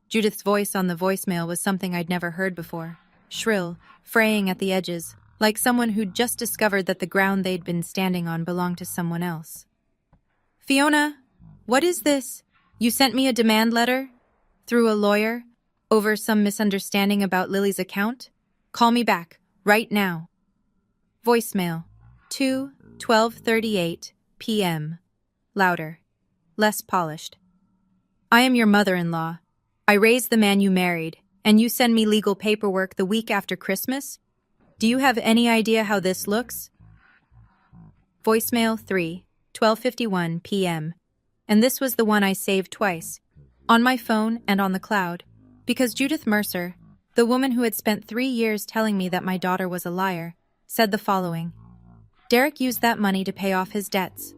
A: Judith's voice on the voicemail was something I'd never heard before. Shrill, fraying at the edges, like someone who'd just discovered that the ground they'd been standing on belonged to someone else. "Fiona, what is this? You sent me a demand letter? Through a lawyer? Over some misunderstanding about Lily's account? Call me back, right now." Voicemail. 2:12:38 p.m. Louder. Less polished. "I am your mother-in-law. I raised the man you married, and you send me legal paperwork the week after Christmas? Do you have any idea how this looks?" Voicemail 3:12:51 p.m. And this was the one I saved twice, on my phone and on the cloud, because Judith Mercer, the woman who had spent 3 years telling me that my daughter was a liar, said the following: "Derek used that money to pay off his debts.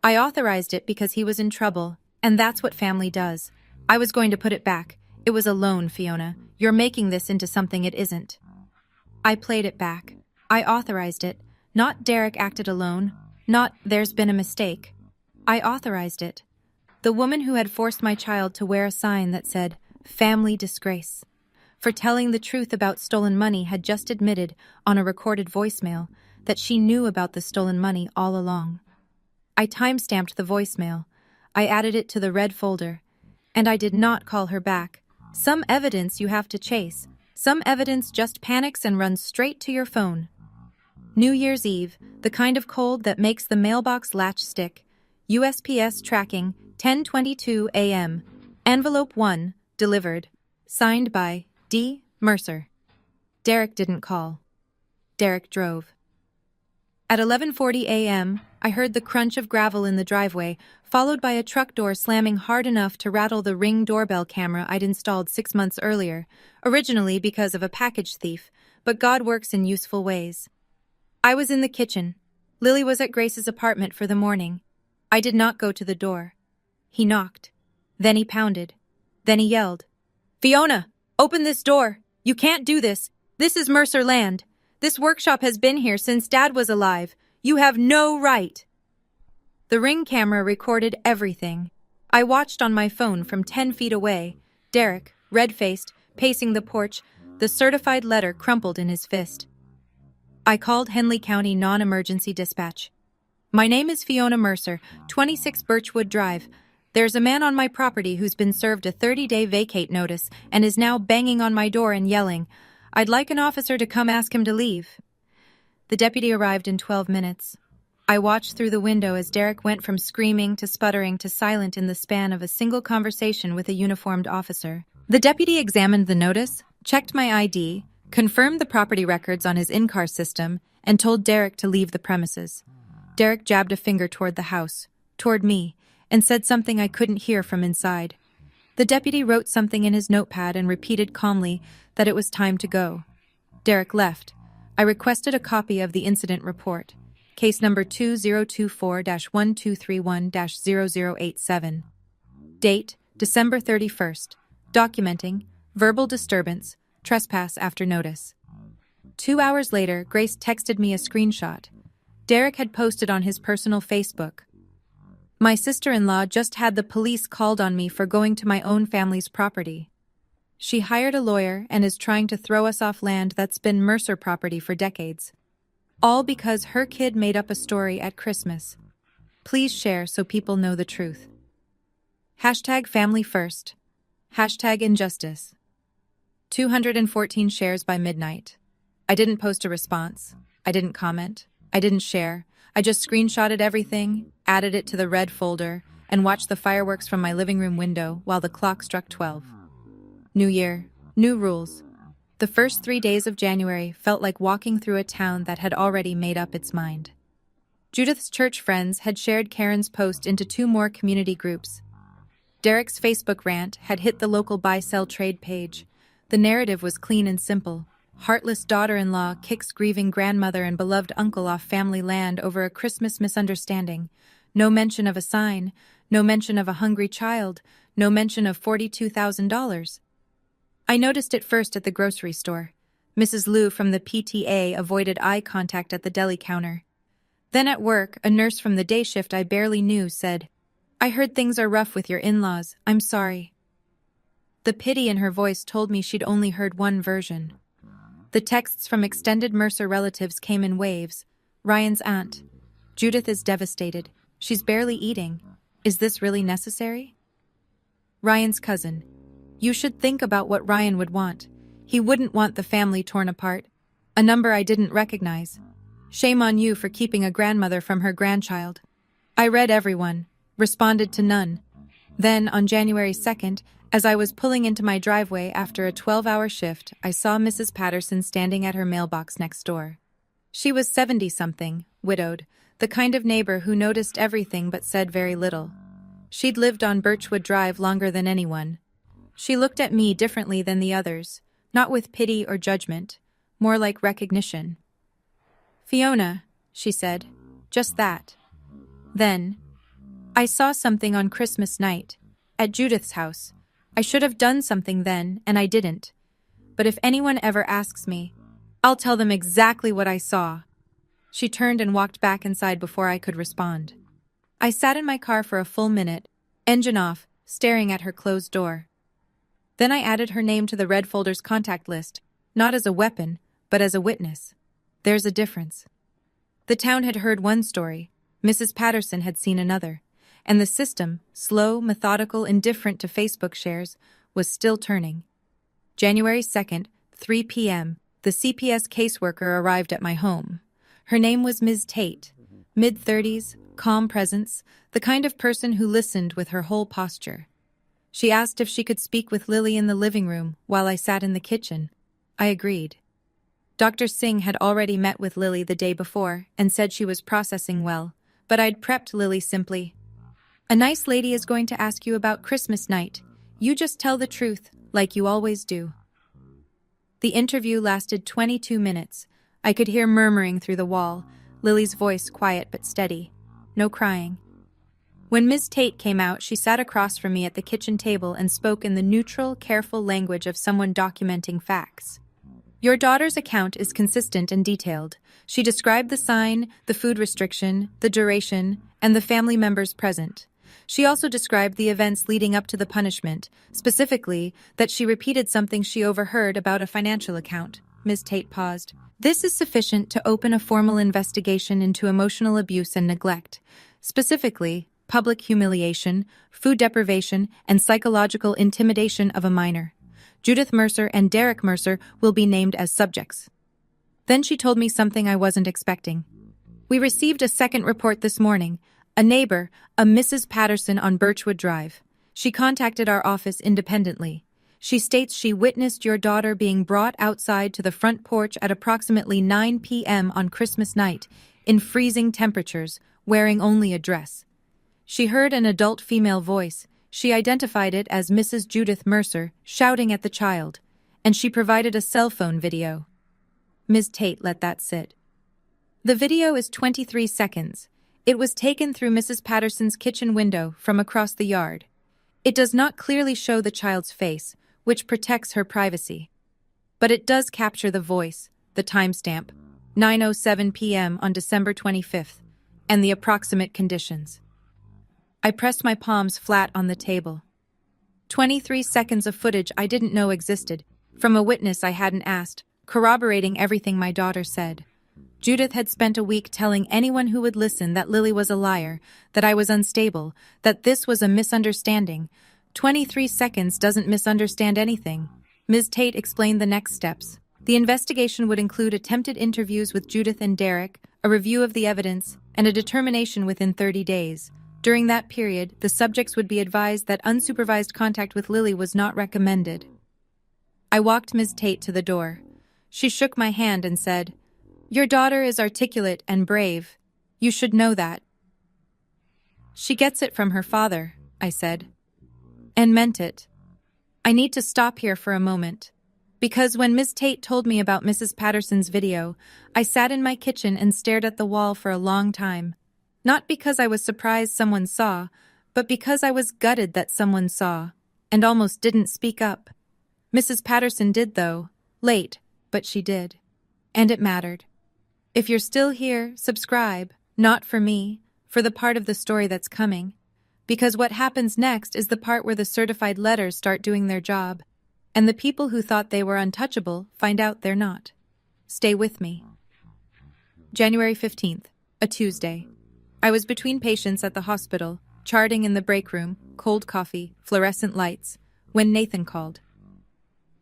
A: I authorized it because he was in trouble, and that's what family does. I was going to put it back. It was a loan, Fiona. You're making this into something it isn't." I played it back. I authorized it. Not Derek acted alone. Not there's been a mistake. I authorized it. The woman who had forced my child to wear a sign that said, "Family Disgrace," for telling the truth about stolen money had just admitted, on a recorded voicemail, that she knew about the stolen money all along. I time-stamped the voicemail. I added it to the red folder. And I did not call her back. Some evidence you have to chase. Some evidence just panics and runs straight to your phone. New Year's Eve, the kind of cold that makes the mailbox latch stick. USPS tracking, 10:22 a.m. Envelope 1, delivered. Signed by D. Mercer. Derek didn't call. Derek drove. At 11:40 a.m., I heard the crunch of gravel in the driveway, followed by a truck door slamming hard enough to rattle the Ring doorbell camera I'd installed 6 months earlier, originally because of a package thief, but God works in useful ways. I was in the kitchen. Lily was at Grace's apartment for the morning. I did not go to the door. He knocked. Then he pounded. Then he yelled, "Fiona, open this door! You can't do this! This is Mercer land! This workshop has been here since Dad was alive! You have no right!" The Ring camera recorded everything. I watched on my phone from 10 feet away. Derek, red-faced, pacing the porch, the certified letter crumpled in his fist. I called Henley County Non-Emergency Dispatch. "My name is Fiona Mercer, 26 Birchwood Drive. There's a man on my property who's been served a 30-day vacate notice and is now banging on my door and yelling. I'd like an officer to come ask him to leave." The deputy arrived in 12 minutes. I watched through the window as Derek went from screaming to sputtering to silent in the span of a single conversation with a uniformed officer. The deputy examined the notice, checked my ID, confirmed the property records on his in-car system, and told Derek to leave the premises. Derek jabbed a finger toward the house, toward me, and said something I couldn't hear from inside. The deputy wrote something in his notepad and repeated calmly that it was time to go. Derek left. I requested a copy of the incident report. Case number 2024-1231-0087. Date, December 31st. Documenting, verbal disturbance, trespass after notice. 2 hours later, Grace texted me a screenshot. Derek had posted on his personal Facebook. "My sister-in-law just had the police called on me for going to my own family's property. She hired a lawyer and is trying to throw us off land that's been Mercer property for decades. All because her kid made up a story at Christmas. Please share so people know the truth. Hashtag family first. Hashtag injustice." 214 shares by midnight. I didn't post a response. I didn't comment. I didn't share. I just screenshotted everything, added it to the red folder, and watched the fireworks from my living room window while the clock struck 12. New year, new rules. The first 3 days of January felt like walking through a town that had already made up its mind. Judith's church friends had shared Karen's post into 2 more community groups. Derek's Facebook rant had hit the local buy-sell trade page. The narrative was clean and simple. Heartless daughter-in-law kicks grieving grandmother and beloved uncle off family land over a Christmas misunderstanding. No mention of a sign, no mention of a hungry child, no mention of $42,000. I noticed it first at the grocery store. Mrs. Liu from the PTA avoided eye contact at the deli counter. Then at work, a nurse from the day shift I barely knew said, "I heard things are rough with your in-laws. I'm sorry." The pity in her voice told me she'd only heard one version. The texts from extended Mercer relatives came in waves. Ryan's aunt. "Judith is devastated. She's barely eating. Is this really necessary?" Ryan's cousin. "You should think about what Ryan would want. He wouldn't want the family torn apart." A number I didn't recognize. "Shame on you for keeping a grandmother from her grandchild." I read everyone, responded to none. Then, on January 2nd, as I was pulling into my driveway after a 12-hour shift, I saw Mrs. Patterson standing at her mailbox next door. She was 70-something, widowed, the kind of neighbor who noticed everything but said very little. She'd lived on Birchwood Drive longer than anyone. She looked at me differently than the others, not with pity or judgment, more like recognition. "Fiona," she said, just that. Then, "I saw something on Christmas night, at Judith's house. I should have done something then, and I didn't. But if anyone ever asks me, I'll tell them exactly what I saw." She turned and walked back inside before I could respond. I sat in my car for a full minute, engine off, staring at her closed door. Then I added her name to the red folder's contact list, not as a weapon, but as a witness. There's a difference. The town had heard one story, Mrs. Patterson had seen another, and the system, slow, methodical, indifferent to Facebook shares, was still turning. January 2nd, 3 p.m., the CPS caseworker arrived at my home. Her name was Ms. Tate, mid-30s, calm presence, the kind of person who listened with her whole posture. She asked if she could speak with Lily in the living room while I sat in the kitchen. I agreed. Dr. Singh had already met with Lily the day before and said she was processing well, but I'd prepped Lily simply. "A nice lady is going to ask you about Christmas night. You just tell the truth, like you always do." The interview lasted 22 minutes. I could hear murmuring through the wall, Lily's voice quiet but steady. No crying. When Ms. Tate came out, she sat across from me at the kitchen table and spoke in the neutral, careful language of someone documenting facts. "Your daughter's account is consistent and detailed. She described the sign, the food restriction, the duration, and the family members present. She also described the events leading up to the punishment, specifically that she repeated something she overheard about a financial account." Ms. Tate paused. "This is sufficient to open a formal investigation into emotional abuse and neglect, specifically public humiliation, food deprivation, and psychological intimidation of a minor. Judith Mercer and Derek Mercer will be named as subjects." Then she told me something I wasn't expecting. "We received a second report this morning. A neighbor, a Mrs. Patterson on Birchwood Drive. She contacted our office independently. She states she witnessed your daughter being brought outside to the front porch at approximately 9 p.m. on Christmas night, in freezing temperatures, wearing only a dress. She heard an adult female voice. She identified it as Mrs. Judith Mercer, shouting at the child, and she provided a cell phone video." Ms. Tate let that sit. "The video is 23 seconds. It was taken through Mrs. Patterson's kitchen window from across the yard. It does not clearly show the child's face, which protects her privacy. But it does capture the voice, the timestamp, 9:07 p.m. on December 25th, and the approximate conditions." I pressed my palms flat on the table. 23 seconds of footage I didn't know existed, from a witness I hadn't asked, corroborating everything my daughter said. Judith had spent a week telling anyone who would listen that Lily was a liar, that I was unstable, that this was a misunderstanding. 23 seconds doesn't misunderstand anything. Ms. Tate explained the next steps. The investigation would include attempted interviews with Judith and Derek, a review of the evidence, and a determination within 30 days. During that period, the subjects would be advised that unsupervised contact with Lily was not recommended. I walked Ms. Tate to the door. She shook my hand and said, "Your daughter is articulate and brave. You should know that." "She gets it from her father," I said. And meant it. I need to stop here for a moment. Because when Ms. Tate told me about Mrs. Patterson's video, I sat in my kitchen and stared at the wall for a long time. Not because I was surprised someone saw, but because I was gutted that someone saw, and almost didn't speak up. Mrs. Patterson did, though. Late, but she did. And it mattered. If you're still here, subscribe. Not for me, for the part of the story that's coming. Because what happens next is the part where the certified letters start doing their job, and the people who thought they were untouchable find out they're not. Stay with me. January 15th, a Tuesday. I was between patients at the hospital, charting in the break room, cold coffee, fluorescent lights, when Nathan called.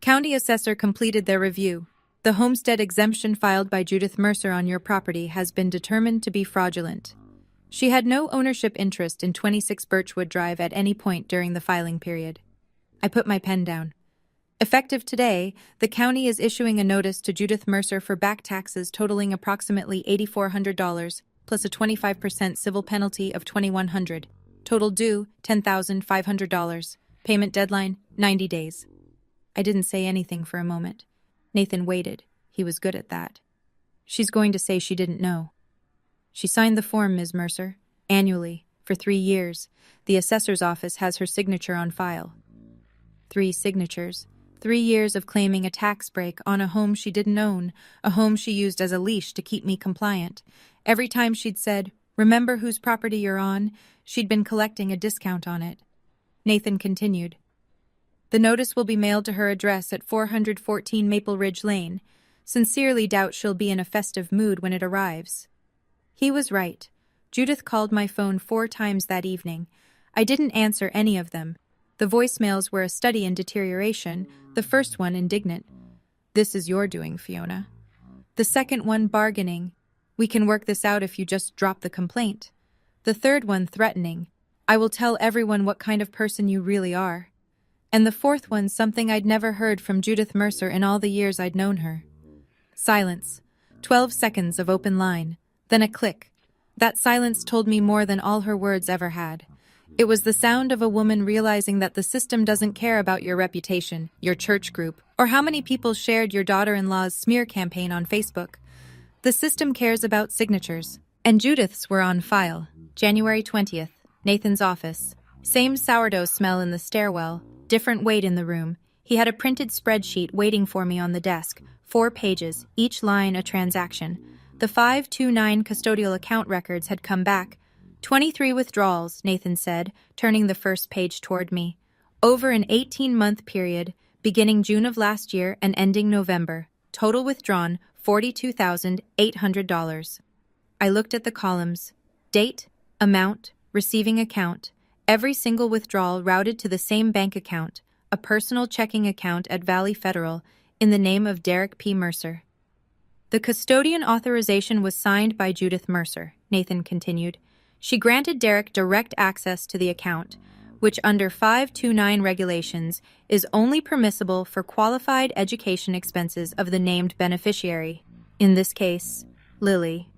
A: "County assessor completed their review. The homestead exemption filed by Judith Mercer on your property has been determined to be fraudulent. She had no ownership interest in 26 Birchwood Drive at any point during the filing period." I put my pen down. "Effective today, the county is issuing a notice to Judith Mercer for back taxes totaling approximately $8,400, plus a 25% civil penalty of $2,100. Total due, $10,500. Payment deadline, 90 days. I didn't say anything for a moment. Nathan waited. He was good at that. "She's going to say she didn't know." "She signed the form, Ms. Mercer. Annually, for 3 years. The assessor's office has her signature on file." 3 signatures. 3 years of claiming a tax break on a home she didn't own, a home she used as a leash to keep me compliant. Every time she'd said, "Remember whose property you're on," she'd been collecting a discount on it. Nathan continued. "The notice will be mailed to her address at 414 Maple Ridge Lane. Sincerely doubt she'll be in a festive mood when it arrives." He was right. Judith called my phone 4 times that evening. I didn't answer any of them. The voicemails were a study in deterioration, the first one indignant. "This is your doing, Fiona." The second one bargaining. "We can work this out if you just drop the complaint." The third one threatening. "I will tell everyone what kind of person you really are." And the fourth one something I'd never heard from Judith Mercer in all the years I'd known her. Silence. 12 seconds of open line. Then a click. That silence told me more than all her words ever had. It was the sound of a woman realizing that the system doesn't care about your reputation, your church group, or how many people shared your daughter-in-law's smear campaign on Facebook. The system cares about signatures. And Judith's were on file. January 20th, Nathan's office. Same sourdough smell in the stairwell, different weight in the room. He had a printed spreadsheet waiting for me on the desk, 4 pages, each line a transaction. The 529 custodial account records had come back. 23 withdrawals, Nathan said, turning the first page toward me. Over an 18-month period, beginning June of last year and ending November. Total withdrawn, $42,800. I looked at the columns. Date, amount, receiving account. Every single withdrawal routed to the same bank account, a personal checking account at Valley Federal, in the name of Derek P. Mercer. The custodian authorization was signed by Judith Mercer, Nathan continued. She granted Derek direct access to the account, which under 529 regulations is only permissible for qualified education expenses of the named beneficiary, in this case, Lily.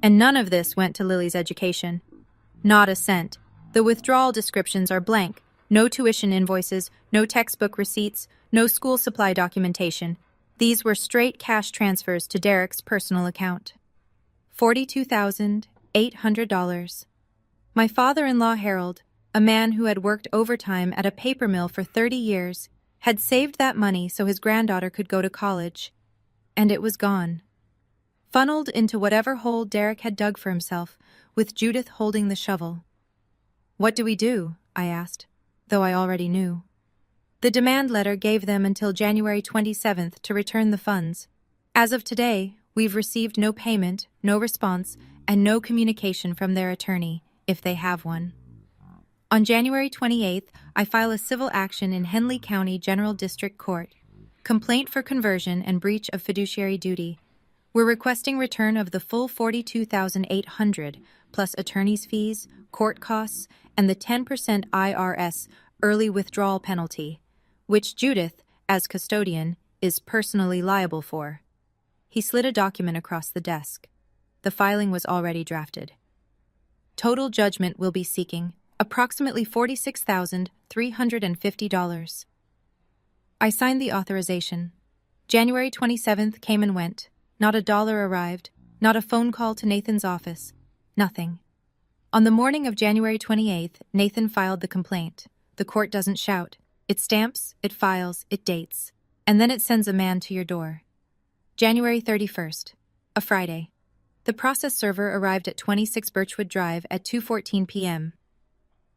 A: And none of this went to Lily's education. Not a cent. The withdrawal descriptions are blank. No tuition invoices, no textbook receipts, no school supply documentation. These were straight cash transfers to Derek's personal account. $42,800. My father-in-law Harold, a man who had worked overtime at a paper mill for 30 years, had saved that money so his granddaughter could go to college. And it was gone. Funneled into whatever hole Derek had dug for himself, with Judith holding the shovel. "What do we do?" I asked, though I already knew. The demand letter gave them until January 27th to return the funds. As of today, we've received no payment, no response, and no communication from their attorney, if they have one. On January 28th, I file a civil action in Henley County General District Court. Complaint for conversion and breach of fiduciary duty. We're requesting return of the full $42,800, plus attorney's fees, court costs, and the 10% IRS early withdrawal penalty, which Judith, as custodian, is personally liable for. He slid a document across the desk. The filing was already drafted. Total judgment will be seeking approximately $46,350. I signed the authorization. January 27th came and went. Not a dollar arrived, not a phone call to Nathan's office. Nothing. On the morning of January 28th, Nathan filed the complaint. The court doesn't shout. It stamps, it files, it dates, and then it sends a man to your door. January 31st, a Friday. The process server arrived at 26 Birchwood Drive at 2:14 p.m.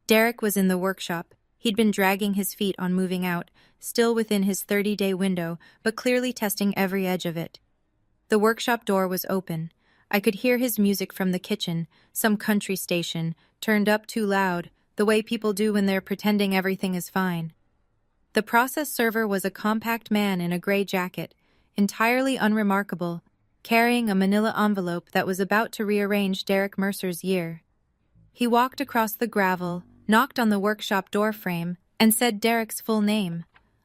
A: Derek was in the workshop. He'd been dragging his feet on moving out, still within his 30-day window, but clearly testing every edge of it. The workshop door was open. I could hear his music from the kitchen, some country station, turned up too loud, the way people do when they're pretending everything is fine. The process server was a compact man in a gray jacket, entirely unremarkable, carrying a manila envelope that was about to rearrange Derek Mercer's year. He walked across the gravel, knocked on the workshop door frame, and said Derek's full name.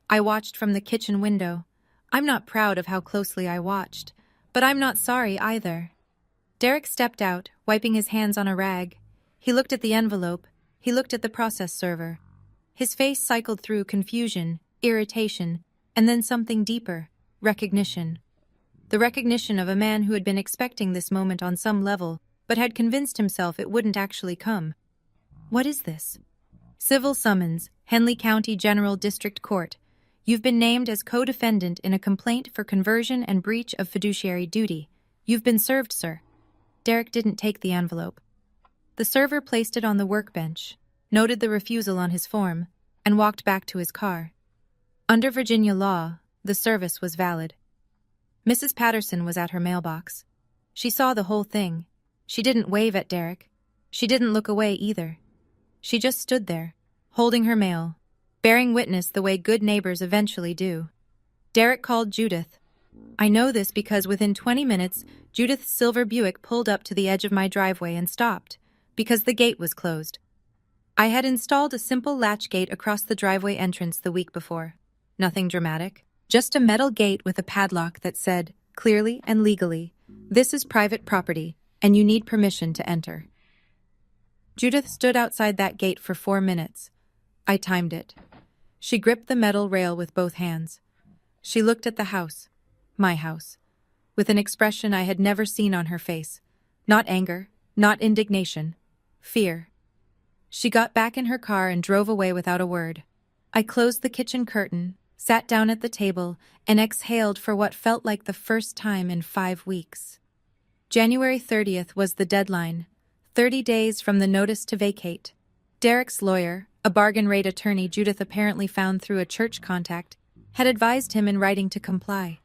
A: I watched from the kitchen window. I'm not proud of how closely I watched, but I'm not sorry either. Derek stepped out, wiping his hands on a rag. He looked at the envelope. He looked at the process server. His face cycled through confusion, irritation, and then something deeper, recognition. The recognition of a man who had been expecting this moment on some level, but had convinced himself it wouldn't actually come. What is this? Civil summons, Henley County General District Court. You've been named as co-defendant in a complaint for conversion and breach of fiduciary duty. You've been served, sir. Derek didn't take the envelope. The server placed it on the workbench, noted the refusal on his form, and walked back to his car. Under Virginia law, the service was valid. Mrs. Patterson was at her mailbox. She saw the whole thing. She didn't wave at Derek. She didn't look away either. She just stood there, holding her mail, bearing witness the way good neighbors eventually do. Derek called Judith. I know this because within 20 minutes, Judith's silver Buick pulled up to the edge of my driveway and stopped, because the gate was closed. I had installed a simple latch gate across the driveway entrance the week before. Nothing dramatic, just a metal gate with a padlock that said, clearly and legally, "This is private property, and you need permission to enter." Judith stood outside that gate for 4 minutes. I timed it. She gripped the metal rail with both hands. She looked at the house, my house, with an expression I had never seen on her face. Not anger, not indignation, fear. She got back in her car and drove away without a word. I closed the kitchen curtain, sat down at the table, and exhaled for what felt like the first time in 5 weeks. January 30th was the deadline, 30 days from the notice to vacate. Derek's lawyer, a bargain rate attorney Judith apparently found through a church contact, had advised him in writing to comply.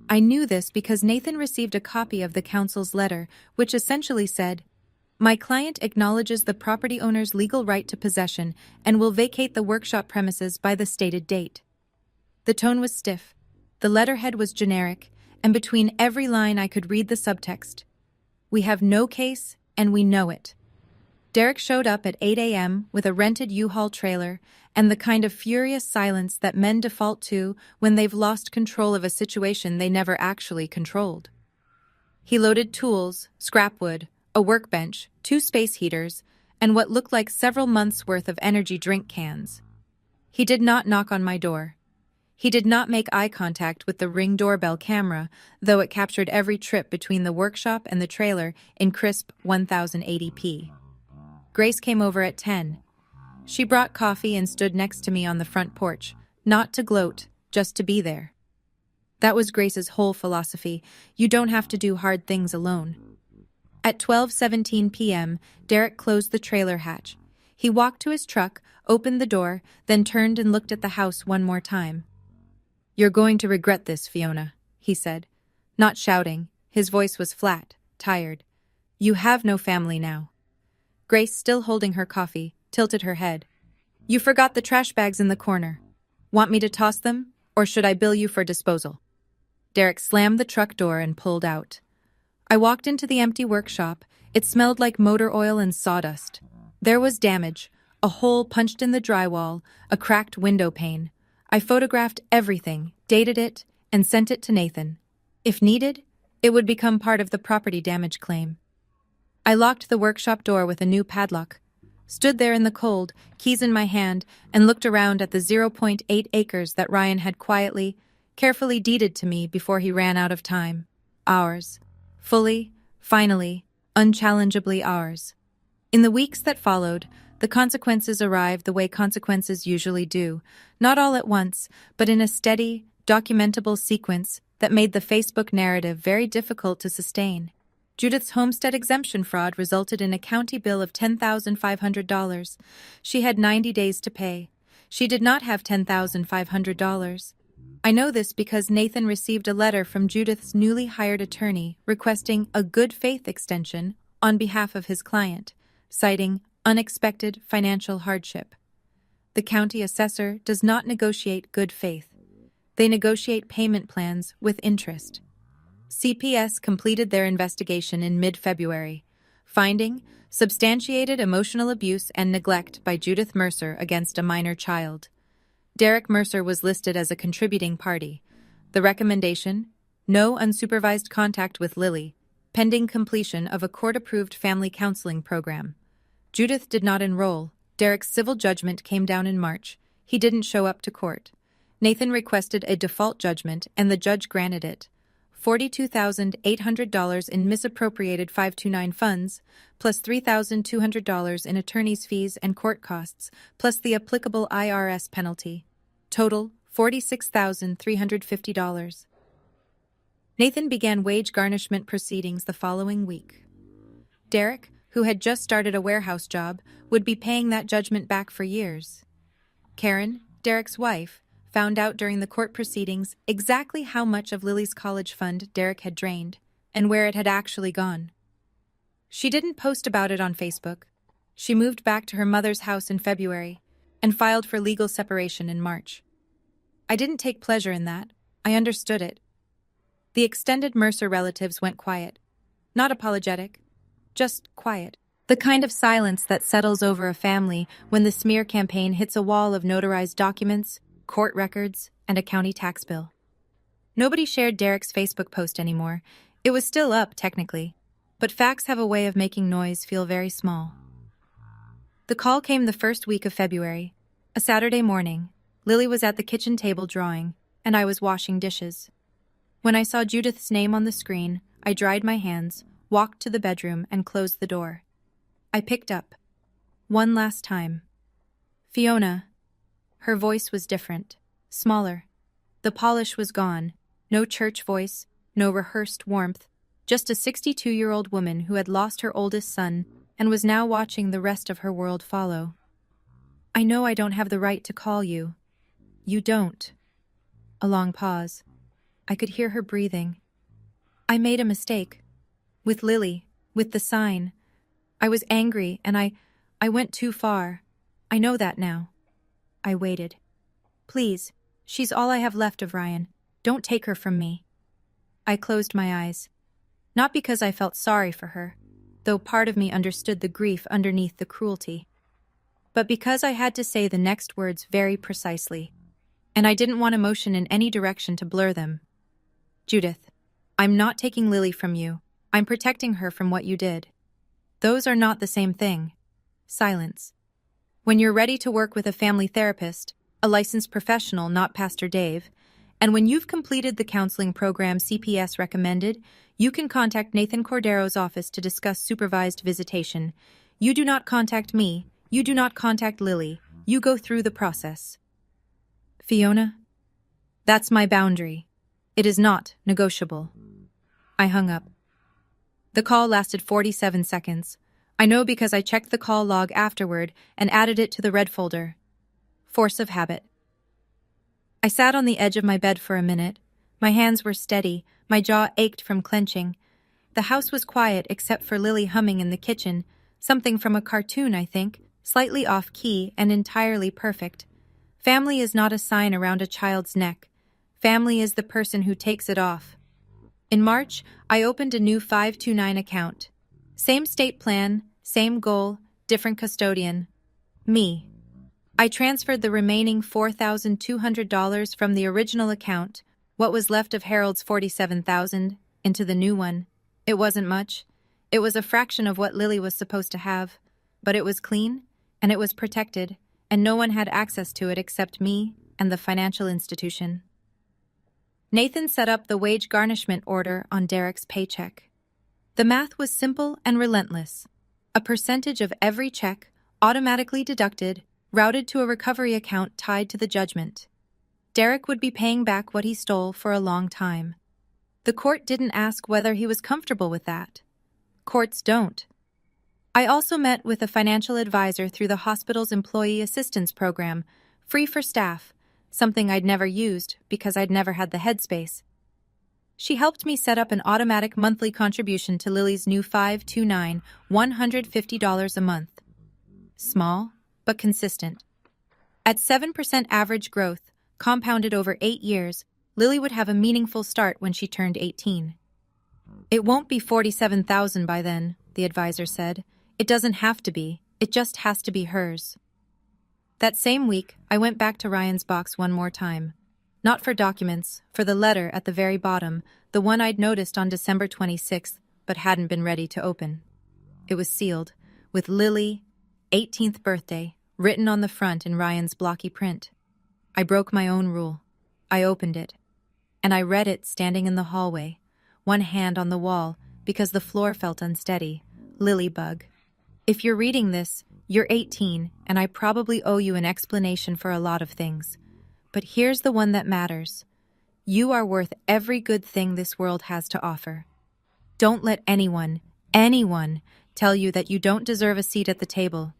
A: I knew this because Nathan received a copy of the counsel's letter, which essentially said, "My client acknowledges the property owner's legal right to possession and will vacate the workshop premises by the stated date." The tone was stiff, the letterhead was generic, and between every line I could read the subtext. We have no case, and we know it. Derek showed up at 8 a.m. with a rented U-Haul trailer and the kind of furious silence that men default to when they've lost control of a situation they never actually controlled. He loaded tools, scrap wood, a workbench, 2 space heaters, and what looked like several months' worth of energy drink cans. He did not knock on my door. He did not make eye contact with the Ring doorbell camera, though it captured every trip between the workshop and the trailer in crisp 1080p. Grace came over at 10. She brought coffee and stood next to me on the front porch, not to gloat, just to be there. That was Grace's whole philosophy. You don't have to do hard things alone. At 12:17 p.m., Derek closed the trailer hatch. He walked to his truck, opened the door, then turned and looked at the house one more time. "You're going to regret this, Fiona," he said. Not shouting, his voice was flat, tired. "You have no family now." Grace, still holding her coffee, tilted her head. "You forgot the trash bags in the corner. Want me to toss them, or should I bill you for disposal?" Derek slammed the truck door and pulled out. I walked into the empty workshop. It smelled like motor oil and sawdust. There was damage, a hole punched in the drywall, a cracked window pane. I photographed everything, dated it, and sent it to Nathan. If needed, it would become part of the property damage claim. I locked the workshop door with a new padlock, stood there in the cold, keys in my hand, and looked around at the 0.8 acres that Ryan had quietly, carefully deeded to me before he ran out of time. Ours. Fully, finally, unchallengeably ours. In the weeks that followed, the consequences arrived the way consequences usually do, not all at once, but in a steady, documentable sequence that made the Facebook narrative very difficult to sustain. Judith's homestead exemption fraud resulted in a county bill of $10,500. She had 90 days to pay. She did not have $10,500. I know this because Nathan received a letter from Judith's newly hired attorney requesting a good faith extension on behalf of his client, citing unexpected financial hardship. The county assessor does not negotiate good faith. They negotiate payment plans with interest. CPS completed their investigation in mid-February, finding substantiated emotional abuse and neglect by Judith Mercer against a minor child. Derek Mercer was listed as a contributing party. The recommendation: no unsupervised contact with Lily, pending completion of a court-approved family counseling program. Judith did not enroll. Derek's civil judgment came down in March. He didn't show up to court. Nathan requested a default judgment, and the judge granted it. $42,800 in misappropriated 529 funds, plus $3,200 in attorney's fees and court costs, plus the applicable IRS penalty. Total, $46,350. Nathan began wage garnishment proceedings the following week. Derek, who had just started a warehouse job, would be paying that judgment back for years. Karen, Derek's wife, found out during the court proceedings exactly how much of Lily's college fund Derek had drained, and where it had actually gone. She didn't post about it on Facebook. She moved back to her mother's house in February and filed for legal separation in March. I didn't take pleasure in that. I understood it. The extended Mercer relatives went quiet. Not apologetic, just quiet. The kind of silence that settles over a family when the smear campaign hits a wall of notarized documents, court records, and a county tax bill. Nobody shared Derek's Facebook post anymore. It was still up, technically, but facts have a way of making noise feel very small. The call came the first week of February. A Saturday morning, Lily was at the kitchen table drawing, and I was washing dishes. When I saw Judith's name on the screen, I dried my hands, walked to the bedroom, and closed the door. I picked up. One last time. Fiona. Her voice was different, smaller. The polish was gone. No church voice, no rehearsed warmth, just a 62-year-old woman who had lost her oldest son and was now watching the rest of her world follow. I know I don't have the right to call you. You don't. A long pause. I could hear her breathing. I made a mistake. With Lily, with the sign. I was angry and I went too far. I know that now. I waited. Please, she's all I have left of Ryan. Don't take her from me. I closed my eyes. Not because I felt sorry for her, though part of me understood the grief underneath the cruelty, but because I had to say the next words very precisely, and I didn't want emotion in any direction to blur them. Judith, I'm not taking Lily from you. I'm protecting her from what you did. Those are not the same thing. Silence. When you're ready to work with a family therapist, a licensed professional, not Pastor Dave, and when you've completed the counseling program CPS recommended, you can contact Nathan Cordero's office to discuss supervised visitation. You do not contact me. You do not contact Lily. You go through the process. Fiona? That's my boundary. It is not negotiable. I hung up. The call lasted 47 seconds. I know because I checked the call log afterward and added it to the red folder. Force of habit. I sat on the edge of my bed for a minute. My hands were steady, my jaw ached from clenching. The house was quiet except for Lily humming in the kitchen, something from a cartoon, I think, slightly off-key and entirely perfect. Family is not a sign around a child's neck. Family is the person who takes it off. In March, I opened a new 529 account. Same state plan, same goal, different custodian. Me. I transferred the remaining $4,200 from the original account, what was left of Harold's $47,000, into the new one. It wasn't much. It was a fraction of what Lily was supposed to have, but it was clean, and it was protected, and no one had access to it except me and the financial institution. Nathan set up the wage garnishment order on Derek's paycheck. The math was simple and relentless. A percentage of every check, automatically deducted, routed to a recovery account tied to the judgment. Derek would be paying back what he stole for a long time. The court didn't ask whether he was comfortable with that. Courts don't. I also met with a financial advisor through the hospital's employee assistance program, free for staff, something I'd never used because I'd never had the headspace. She helped me set up an automatic monthly contribution to Lily's new 529, $150 a month. Small, but consistent. At 7% average growth, compounded over 8 years, Lily would have a meaningful start when she turned 18. It won't be $47,000 by then, the advisor said. It doesn't have to be. It just has to be hers. That same week, I went back to Ryan's box one more time. Not for documents, for the letter at the very bottom, the one I'd noticed on December 26th, but hadn't been ready to open. It was sealed, with Lily, 18th birthday, written on the front in Ryan's blocky print. I broke my own rule. I opened it. And I read it standing in the hallway, one hand on the wall, because the floor felt unsteady. Lilybug. If you're reading this, you're 18, and I probably owe you an explanation for a lot of things. But here's the one that matters. You are worth every good thing this world has to offer. Don't let anyone tell you that you don't deserve a seat at the table.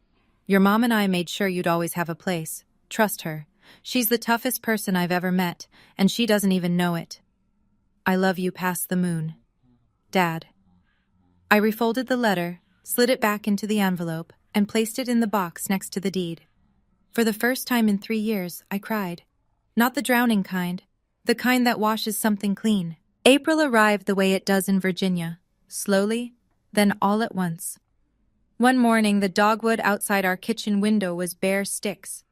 A: Your mom and I made sure you'd always have a place. Trust her. She's the toughest person I've ever met, and she doesn't even know it. I love you past the moon. Dad. I refolded the letter, slid it back into the envelope, and placed it in the box next to the deed. For the first time in 3 years, I cried. Not the drowning kind, the kind that washes something clean. April arrived the way it does in Virginia, slowly, then all at once. One morning, the dogwood outside our kitchen window was bare sticks.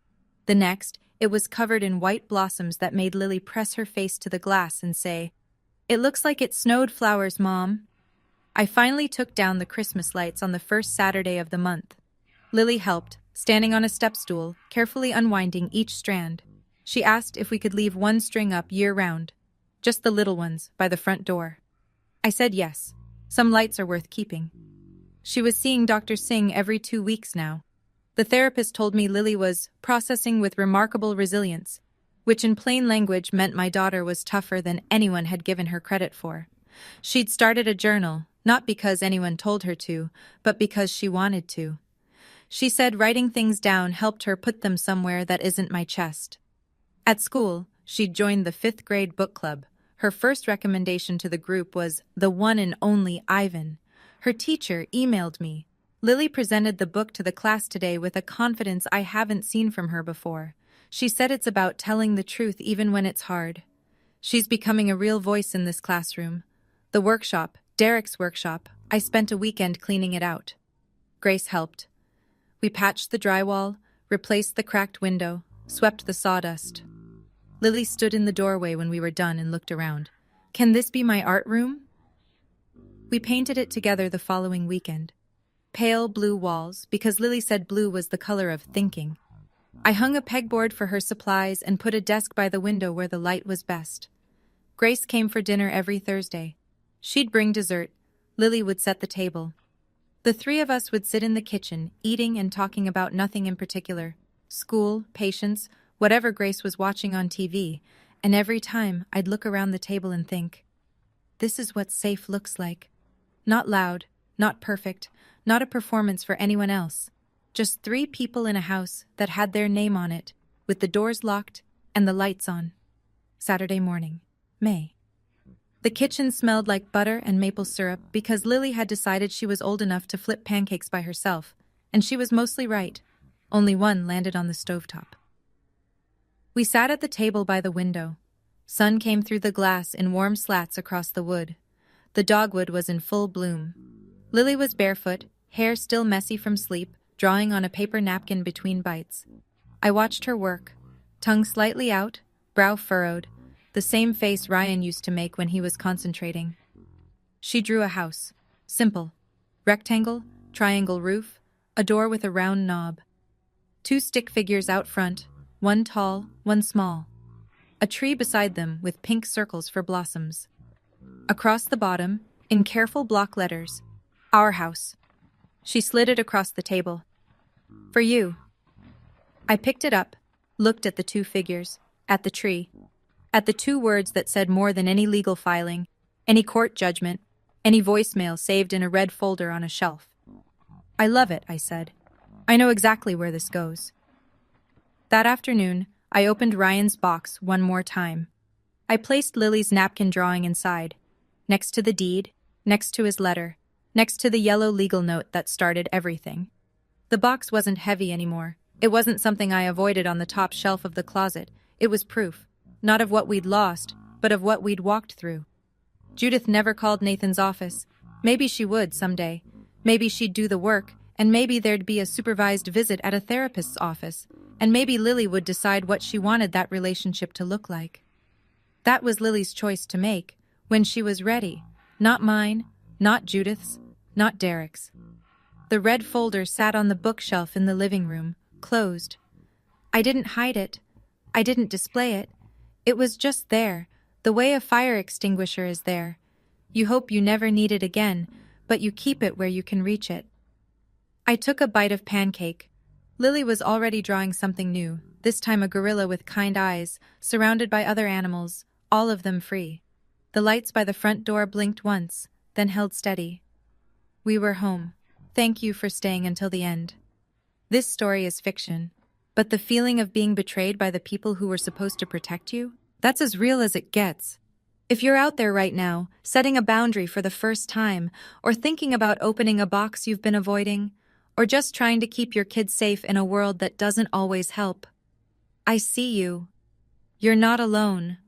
A: The next, it was covered in white blossoms that made Lily press her face to the glass and say, "It looks like it snowed flowers, Mom." I finally took down the Christmas lights on the first Saturday of the month. Lily helped, standing on a step stool, carefully unwinding each strand. She asked if we could leave one string up year-round, just the little ones, by the front door. I said yes. Some lights are worth keeping. She was seeing Dr. Singh every 2 weeks now. The therapist told me Lily was processing with remarkable resilience, which in plain language meant my daughter was tougher than anyone had given her credit for. She'd started a journal, not because anyone told her to, but because she wanted to. She said writing things down helped her put them somewhere that isn't my chest. At school, she'd joined the 5th grade book club. Her first recommendation to the group was the one and only Ivan. Her teacher emailed me. Lily presented the book to the class today with a confidence I haven't seen from her before. She said it's about telling the truth even when it's hard. She's becoming a real voice in this classroom. The workshop, Derek's workshop, I spent a weekend cleaning it out. Grace helped. We patched the drywall, replaced the cracked window, swept the sawdust. Lily stood in the doorway when we were done and looked around. "Can this be my art room?" We painted it together the following weekend. Pale blue walls, because Lily said blue was the color of thinking. I hung a pegboard for her supplies and put a desk by the window where the light was best. Grace came for dinner every Thursday. She'd bring dessert. Lily would set the table. The 3 of us would sit in the kitchen, eating and talking about nothing in particular. School, patience, whatever Grace was watching on TV, and every time I'd look around the table and think, this is what safe looks like. Not loud, not perfect, not a performance for anyone else. Just 3 people in a house that had their name on it, with the doors locked and the lights on. Saturday morning, May. The kitchen smelled like butter and maple syrup because Lily had decided she was old enough to flip pancakes by herself, and she was mostly right. Only one landed on the stovetop. We sat at the table by the window. Sun came through the glass in warm slats across the wood. The dogwood was in full bloom. Lily was barefoot, hair still messy from sleep, drawing on a paper napkin between bites. I watched her work, tongue slightly out, brow furrowed, the same face Ryan used to make when he was concentrating. She drew a house. Simple. Rectangle, triangle roof, a door with a round knob. 2 stick figures out front, one tall, one small. A tree beside them with pink circles for blossoms. Across the bottom, in careful block letters, "Our house." She slid it across the table. "For you." I picked it up, looked at the 2 figures, at the tree, at the 2 words that said more than any legal filing, any court judgment, any voicemail saved in a red folder on a shelf. "I love it," I said. "I know exactly where this goes." That afternoon, I opened Ryan's box one more time. I placed Lily's napkin drawing inside, next to the deed, next to his letter, next to the yellow legal note that started everything. The box wasn't heavy anymore. It wasn't something I avoided on the top shelf of the closet. It was proof, not of what we'd lost, but of what we'd walked through. Judith never called Nathan's office. Maybe she would someday. Maybe she'd do the work, and maybe there'd be a supervised visit at a therapist's office, and maybe Lily would decide what she wanted that relationship to look like. That was Lily's choice to make, when she was ready. Not mine, not Judith's, not Derek's. The red folder sat on the bookshelf in the living room, closed. I didn't hide it. I didn't display it. It was just there, the way a fire extinguisher is there. You hope you never need it again, but you keep it where you can reach it. I took a bite of pancake. Lily was already drawing something new, this time a gorilla with kind eyes, surrounded by other animals, all of them free. The lights by the front door blinked once, then held steady. We were home. Thank you for staying until the end. This story is fiction, but the feeling of being betrayed by the people who were supposed to protect you, that's as real as it gets. If you're out there right now, setting a boundary for the first time, or thinking about opening a box you've been avoiding, or just trying to keep your kids safe in a world that doesn't always help, I see you. You're not alone.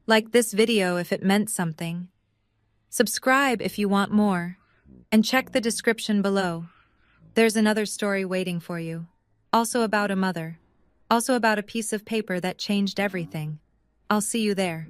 A: Like this video if it meant something. Subscribe if you want more. And check the description below. There's another story waiting for you. Also about a mother. Also about a piece of paper that changed everything. I'll see you there.